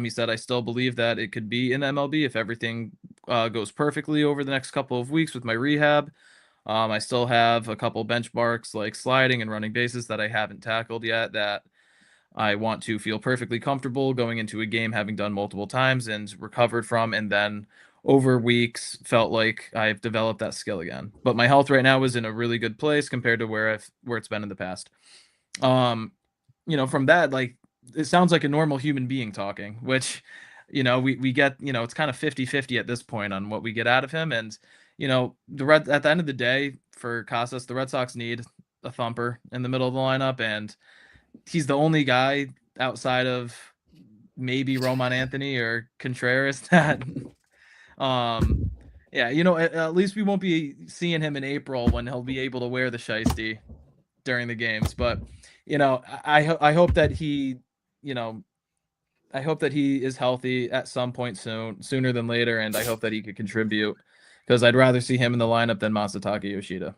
He said, I still believe that it could be in MLB if everything goes perfectly over the next couple of weeks with my rehab. I still have a couple benchmarks like sliding and running bases that I haven't tackled yet that I want to feel perfectly comfortable going into a game, having done multiple times and recovered from, and then over weeks felt like I've developed that skill again. But my health right now is in a really good place compared to where it's been in the past. From that, like, it sounds like a normal human being talking, which, we get, it's kind of 50-50 at this point on what we get out of him. And, at the end of the day for Casas, the Red Sox need a thumper in the middle of the lineup, and he's the only guy outside of maybe Roman Anthony or Contreras that Yeah, at least we won't be seeing him in April when he'll be able to wear the shiesty during the games. But I hope that he, I hope that he is healthy at some point sooner than later, and I hope that he could contribute because I'd rather see him in the lineup than Masataka Yoshida.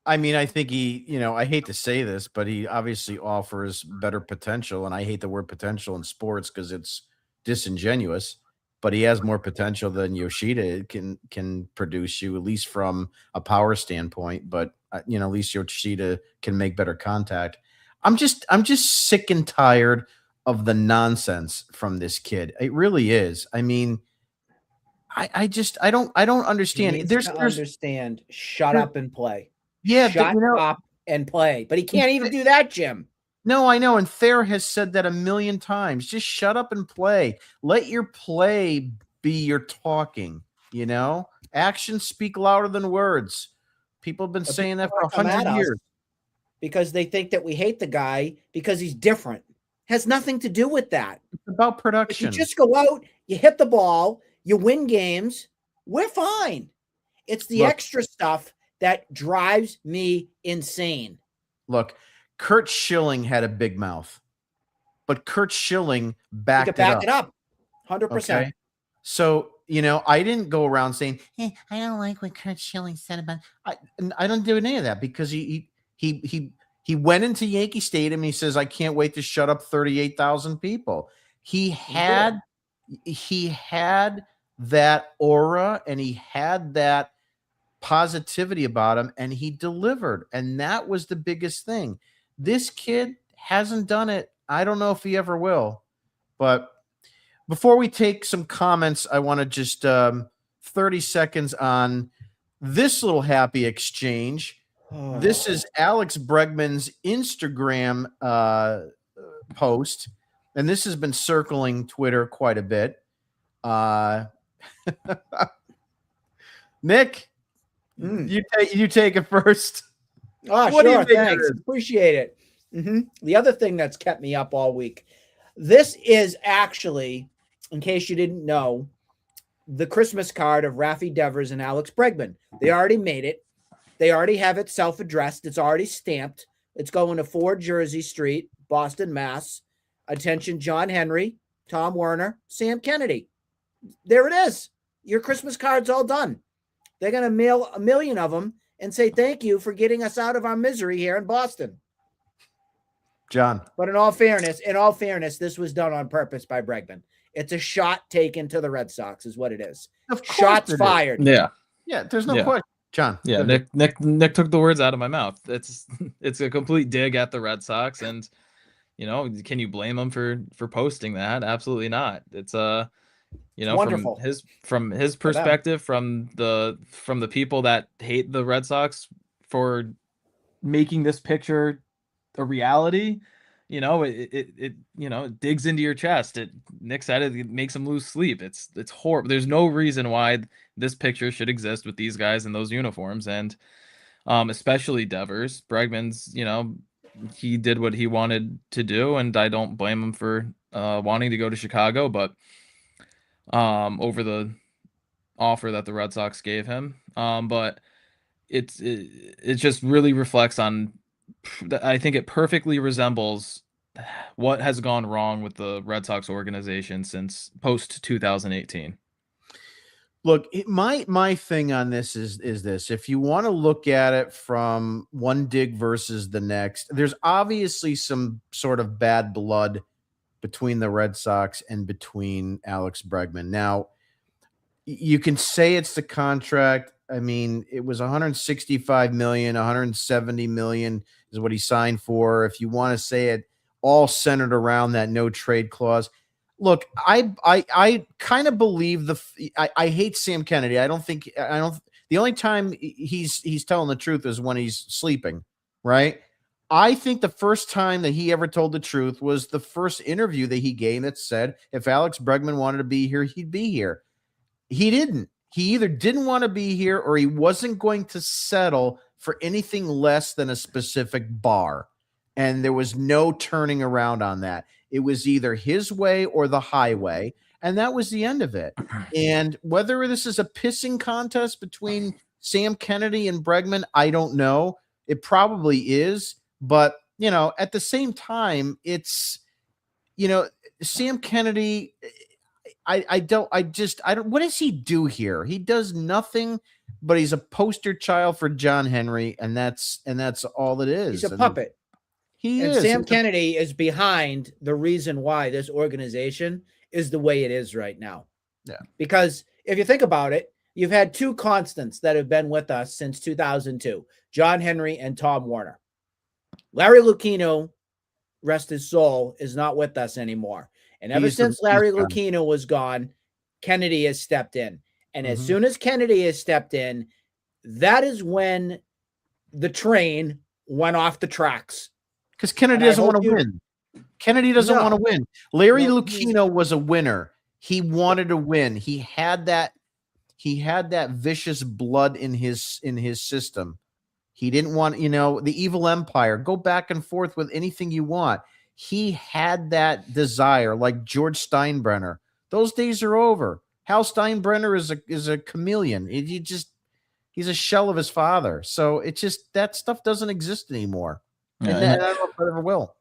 I mean, I think I hate to say this, but he obviously offers better potential. And I hate the word potential in sports because it's disingenuous, but he has more potential than Yoshida can produce you, at least from a power standpoint. But, at least Yoshida can make better contact. I'm just sick and tired of the nonsense from this kid. It really is. I mean, I don't He understand. needs There's to understand. Shut up and play. yeah, Shut up and play. But he can't even do that, Jim. No, I know. And Thayer has said that a million times. Just shut up and play. Let your play be your talking, Actions speak louder than words. People have been saying that for People come at 100 us years. because they think that we hate the guy because he's different. Has nothing to do with that. It's about If production. you just go out, you hit the ball, you win games, we're fine. It's the Look. extra stuff that drives me insane. Look, Kurt Schilling had a big mouth, but Kurt Schilling You backed could back it it up 100%. Okay. So, I didn't go around saying, "Hey, I don't like what Kurt Schilling said about." I don't do any of that because he went into Yankee Stadium and he says, "I can't wait to shut up 38,000 people." He had that aura and he had that positivity about him, and he delivered, and that was the biggest thing. This kid hasn't done it. I don't know if he ever will, but before we take some comments, I want to just 30 seconds on this little happy exchange. This is Alex Bregman's Instagram post, and this has been circling Twitter quite a bit. Nick, you take it first. Oh, What do you sure. think Thanks. it is? Appreciate it. The other thing that's kept me up all week, this is actually, in case you didn't know, the Christmas card of Rafi Devers and Alex Bregman. They already made it. They already have it self-addressed. It's already stamped. It's going to 4 Jersey Street, Boston, Mass. Attention, John Henry, Tom Werner, Sam Kennedy. There it is. Your Christmas card's all done. They're going to mail 1 million of them and say thank you for getting us out of our misery here in Boston. John. But in all fairness, this was done on purpose by Bregman. It's a shot taken to the Red Sox, is what it is. Of course Shots it is. fired. Yeah. Yeah, there's no Yeah. question. John. Yeah, go ahead. Nick took the words out of my mouth. It's a complete dig at the Red Sox, and can you blame him for posting that? Absolutely not. It's wonderful. from his perspective, from the people that hate the Red Sox for making this picture a reality. It digs into your chest. Nick said it makes him lose sleep. It's horrible. There's no reason why this picture should exist with these guys in those uniforms, and especially Devers. Bregman's, he did what he wanted to do, and I don't blame him for wanting to go to Chicago, but over the offer that the Red Sox gave him. But it just really reflects on. I think it perfectly resembles what has gone wrong with the Red Sox organization since post 2018. Look, my thing on this is this. If you want to look at it from one dig versus the next, there's obviously some sort of bad blood between the Red Sox and between Alex Bregman. Now, you can say it's the contract. I mean, it was 165 million, 170 million is what he signed for. If you want to say it all centered around that no trade clause. Look, I kind of believe I hate Sam Kennedy. The only time he's telling the truth is when he's sleeping, right? I think the first time that he ever told the truth was the first interview that he gave that said if Alex Bregman wanted to be here, he'd be here. He didn't. He either didn't want to be here or he wasn't going to settle for anything less than a specific bar. And there was no turning around on that. It was either his way or the highway. and that was the end of it. And whether this is a pissing contest between Sam Kennedy and Bregman, I don't know. It probably is, but at the same time, it's Sam Kennedy. I don't. What does he do here? He does nothing, but he's a poster child for John Henry, and that's all it is. He's a puppet. He and is. Sam Kennedy is behind the reason why this organization is the way it is right now. Yeah. Because if you think about it, you've had two constants that have been with us since 2002, John Henry and Tom Warner. Larry Lucchino, rest his soul, is not with us anymore. And ever since Larry Lucchino was gone, Kennedy has stepped in. And as soon as Kennedy has stepped in, that is when the train went off the tracks. Because Kennedy doesn't want to win. Kennedy doesn't want to win. Larry Lucchino was a winner. He wanted to win. He had that vicious blood in his system. He didn't want, the evil empire. Go back and forth with anything you want. He had that desire, like George Steinbrenner. Those days are over. Hal Steinbrenner is a chameleon. He's a shell of his father. So it's just that stuff doesn't exist anymore. Yeah, and I don't know if it ever will.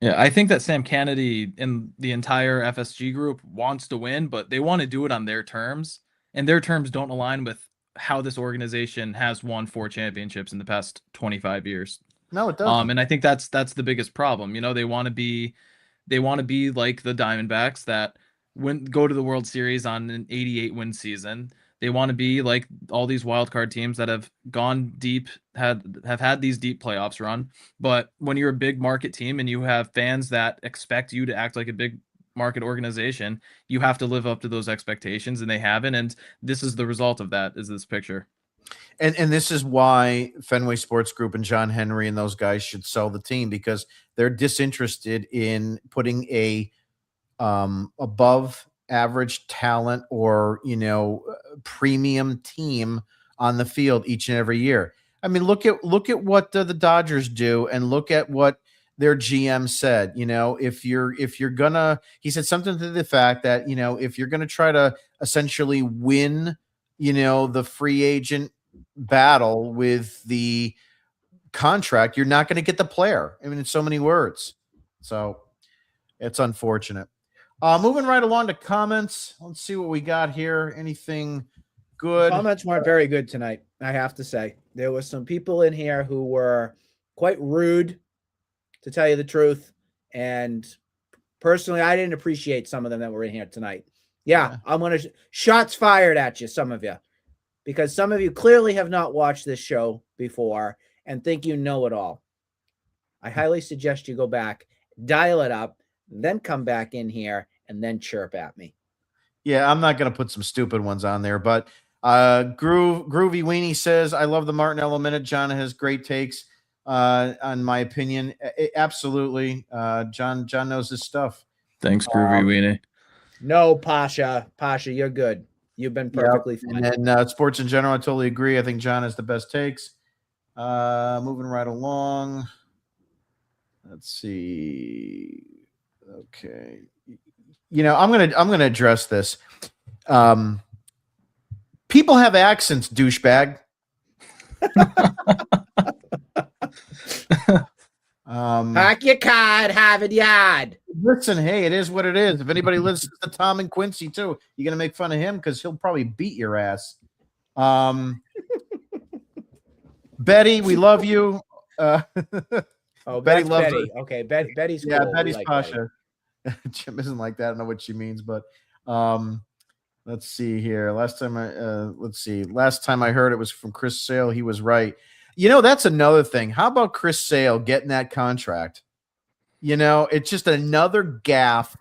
Yeah, I think that Sam Kennedy and the entire FSG group wants to win, but they want to do it on their terms, and their terms don't align with how this organization has won 4 championships in the past 25 years. No, it doesn't. And I think that's the biggest problem. They want to be like the Diamondbacks that go to the World Series on an 88 win season. They want to be like all these wild card teams that have gone deep, have had these deep playoffs run. But when you're a big market team and you have fans that expect you to act like a big market organization, you have to live up to those expectations, and they haven't. And this is the result of that, is this picture. And this is why Fenway Sports Group and John Henry and those guys should sell the team, because they're disinterested in putting a above average talent or premium team on the field each and every year. I mean, look at what the Dodgers do, and look at what their GM said. If you're gonna, he said something to the fact that if you're gonna try to essentially win the free agent battle with the contract, you're not going to get the player. I mean, in so many words. So it's unfortunate. Moving right along to comments. Let's see what we got here. Anything good? Comments weren't very good tonight, I have to say. There were some people in here who were quite rude, to tell you the truth. And personally, I didn't appreciate some of them that were in here tonight. Yeah, I'm going to shots fired at you, some of you, because some of you clearly have not watched this show before and think you know it all. I highly suggest you go back, dial it up, then come back in here and then chirp at me. Yeah, I'm not going to put some stupid ones on there, but Groovy Weenie says, I love the Martinello Minute. John has great takes on my opinion. Absolutely. John knows his stuff. Thanks, Groovy Weenie. No, Pasha, you're good. You've been perfectly fine. And then sports in general, I totally agree. I think John has the best takes. Moving right along. Let's see. Okay. I'm gonna address this. People have accents, douchebag. Pack your card, have it yard. Listen, hey, it is what it is. If anybody listens to Tom and Quincy too, you're gonna make fun of him because he'll probably beat your ass. Betty, we love you. Betty loves Betty. Okay, Betty's cool. Yeah, Betty's like Pasha. Betty. Jim isn't like that. I don't know what she means, but let's see here. Last time I heard it was from Chris Sale. He was right. That's another thing. How about Chris Sale getting that contract? It's just another gaffe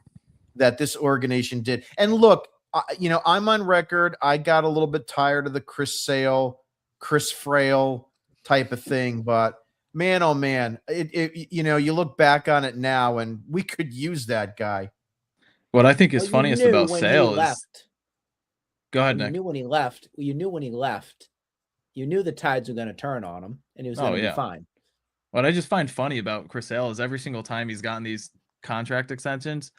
that this organization did. And look, I'm on record. I got a little bit tired of the Chris Sale, Chris Frail type of thing, but man, oh man, you look back on it now and we could use that guy. What I think is funniest about Sale is, go ahead, Nick. You knew when he left. You knew the tides were going to turn on him, and he was going to be fine. What I just find funny about Chris Sale is every single time he's gotten these contract extensions,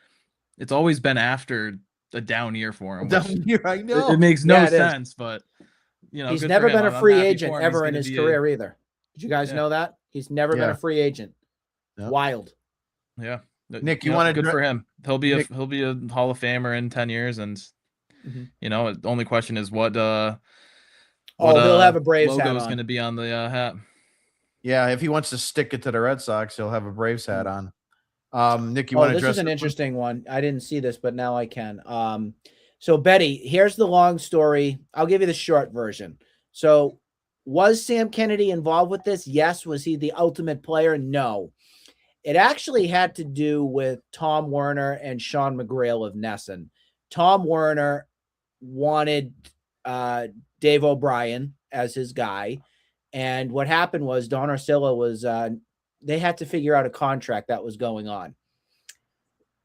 it's always been after a down year for him. Down which here, I it, know. it makes no Yeah, it is. sense, but you know, He's good never for him. been a I'm free happy agent for him. He's ever in gonna his be career either. Did you guys Yeah. know that? He's never been Yeah. a free agent. Yep. Wild. Yeah, Nick, you wanna good dra- for him. He'll be Nick- he'll be a Hall of Famer in 10 years, and Mhm. you know, the only question is what He'll have a Braves hat logo is on. going to be on the hat. Yeah, if he wants to stick it to the Red Sox, he'll have a Braves hat on. Nick, you Oh, want to this address is an this one? interesting one. I didn't see this, but now I can. So Betty, here's the long story. I'll give you the short version. So was Sam Kennedy involved with this? Yes. Was he the ultimate player? No. It actually had to do with Tom Werner and Sean McGrail of Nesson. Tom Werner wanted Dave O'Brien as his guy. And what happened was Don Orsillo was they had to figure out a contract that was going on.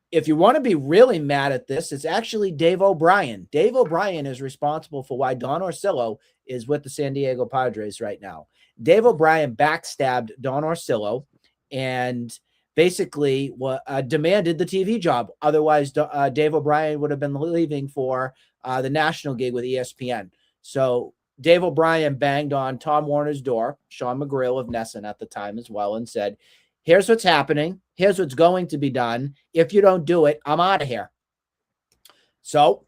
If you want to be really mad at this, it's actually Dave O'Brien. Dave O'Brien is responsible for why Don Orsillo is with the San Diego Padres right now. Dave O'Brien backstabbed Don Orsillo and basically demanded the TV job. Otherwise, Dave O'Brien would have been leaving for the national gig with ESPN. So Dave O'Brien banged on Tom Werner's door, Sean McGrail of Nesson at the time as well, and said, here's what's happening. Here's what's going to be done. If you don't do it, I'm out of here. So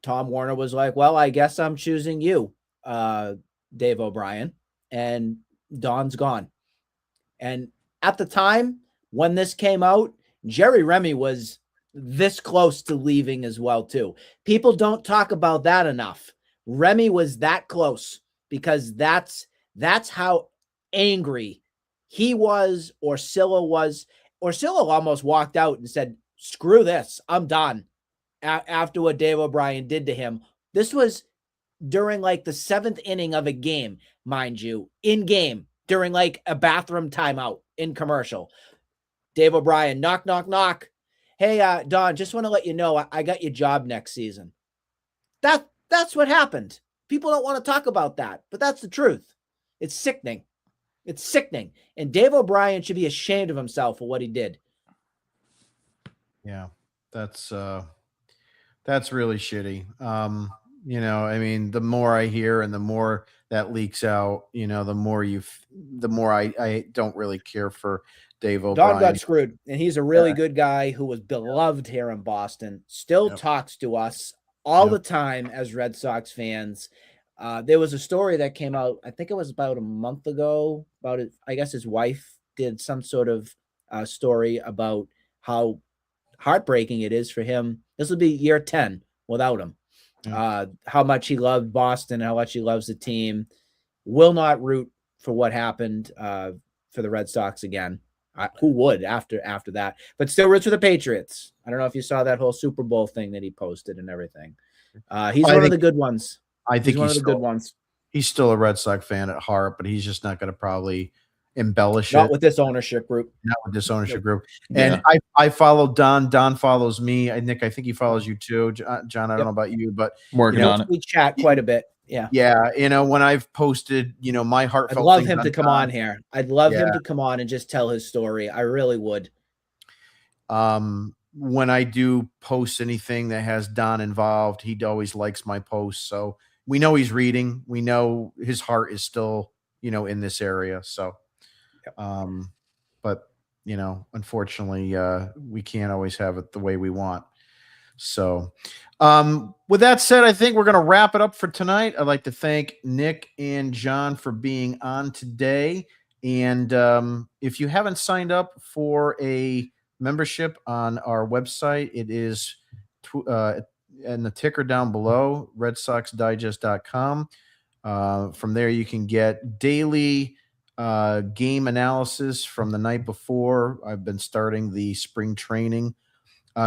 Tom Werner was like, well, I guess I'm choosing you, Dave O'Brien. And Don's gone. And at the time when this came out, Jerry Remy was this close to leaving as well, too. People don't talk about that enough. Remy was that close because that's how angry he was. Orsillo was. Orsillo almost walked out and said, screw this, I'm done. After what Dave O'Brien did to him. This was during like the 7th inning of a game, mind you, in game, during like a bathroom timeout in commercial. Dave O'Brien, knock, knock, knock. Hey, Don, just want to let you know I got your job next season. That's what happened. People don't want to talk about that, but that's the truth. It's sickening. It's sickening. And Dave O'Brien should be ashamed of himself for what he did. Yeah, that's really shitty. You know, I mean, the more I hear and the more that leaks out, you know, the more I don't really care for Dave O'Brien. Don got screwed, and he's a really good guy who was beloved here in Boston. Still talks to us all the time as Red Sox fans. There was a story that came out, I think it was about a month ago, about it. I guess his wife did some sort of story about how heartbreaking it is for him. This will be year 10 without him. How much he loved Boston, how much he loves the team. Will not root for what happened for the Red Sox again. Who would after that? But still roots for the Patriots. I don't know if you saw that whole Super Bowl thing that he posted and everything. He's one of the good ones. I think he's one of the good ones. He's still a Red Sox fan at heart, but he's just not going to probably embellish Not it. with this ownership group. Not with this ownership group. And I follow Don. Don follows me. Nick, I think he follows you too. John, I don't know about you, but Working on it. We chat quite a bit. Yeah. Yeah. You know, when I've posted, you know, my heartfelt I'd love things him to come Don, on here. I'd love him to come on and just tell his story. I really would. When I do post anything that has Don involved, he always likes my posts. So we know he's reading. We know his heart is still, you know, in this area. So, but you know, unfortunately, we can't always have it the way we want. So, with that said, I think we're going to wrap it up for tonight. I'd like to thank Nick and John for being on today. And if you haven't signed up for a membership on our website, it is in the ticker down below, redsoxdigest.com. From there, you can get daily game analysis from the night before. I've been starting the spring training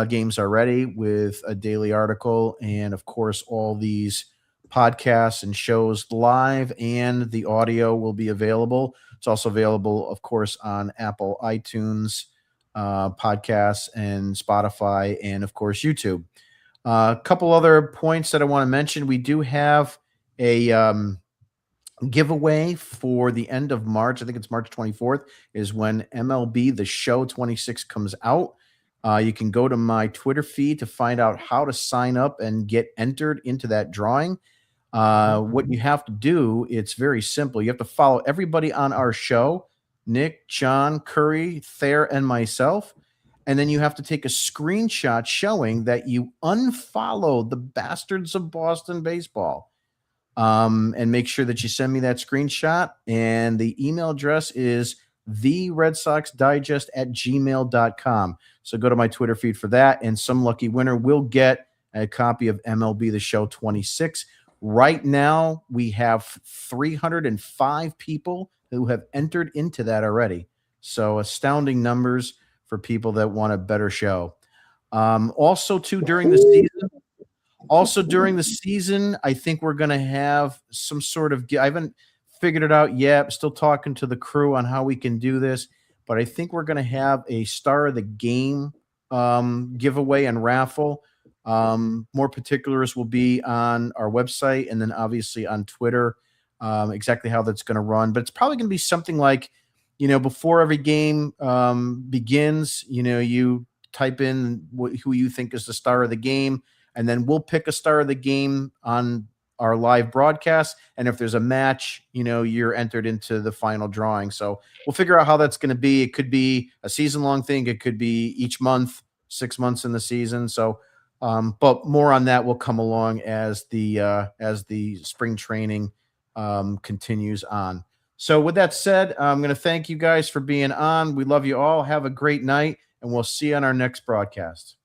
games already with a daily article, and of course all these podcasts and shows live, and the audio will be available. It's also available, of course, on Apple iTunes podcasts and Spotify, and of course YouTube. A couple other points that I want to mention. We do have a giveaway for the end of March. I think it's March 24th is when MLB The Show 26 comes out. You can go to my Twitter feed to find out how to sign up and get entered into that drawing. What you have to do, it's very simple. You have to follow everybody on our show, Nick, John, Curry, Thayer, and myself. And then you have to take a screenshot showing that you unfollowed the Bastards of Boston Baseball. And make sure that you send me that screenshot. And the email address is theredsoxdigest@gmail.com. So go to my Twitter feed for that. And some lucky winner will get a copy of MLB The Show 26. Right now, we have 305 people who have entered into that already. So astounding numbers for people that want a better show. Also, during the season, I think we're going to have some sort of, I haven't figured it out yet. Still talking to the crew on how we can do this, but I think we're going to have a star of the game giveaway and raffle. More particulars will be on our website and then obviously on Twitter, exactly how that's going to run. But it's probably going to be something like, before every game begins, you type in who you think is the star of the game, and then we'll pick a star of the game on our live broadcast. And if there's a match, you're entered into the final drawing. So we'll figure out how that's going to be. It could be a season-long thing. It could be each month, 6 months in the season. So, but more on that will come along as the spring training continues on. So with that said, I'm going to thank you guys for being on. We love you all. Have a great night, and we'll see you on our next broadcast.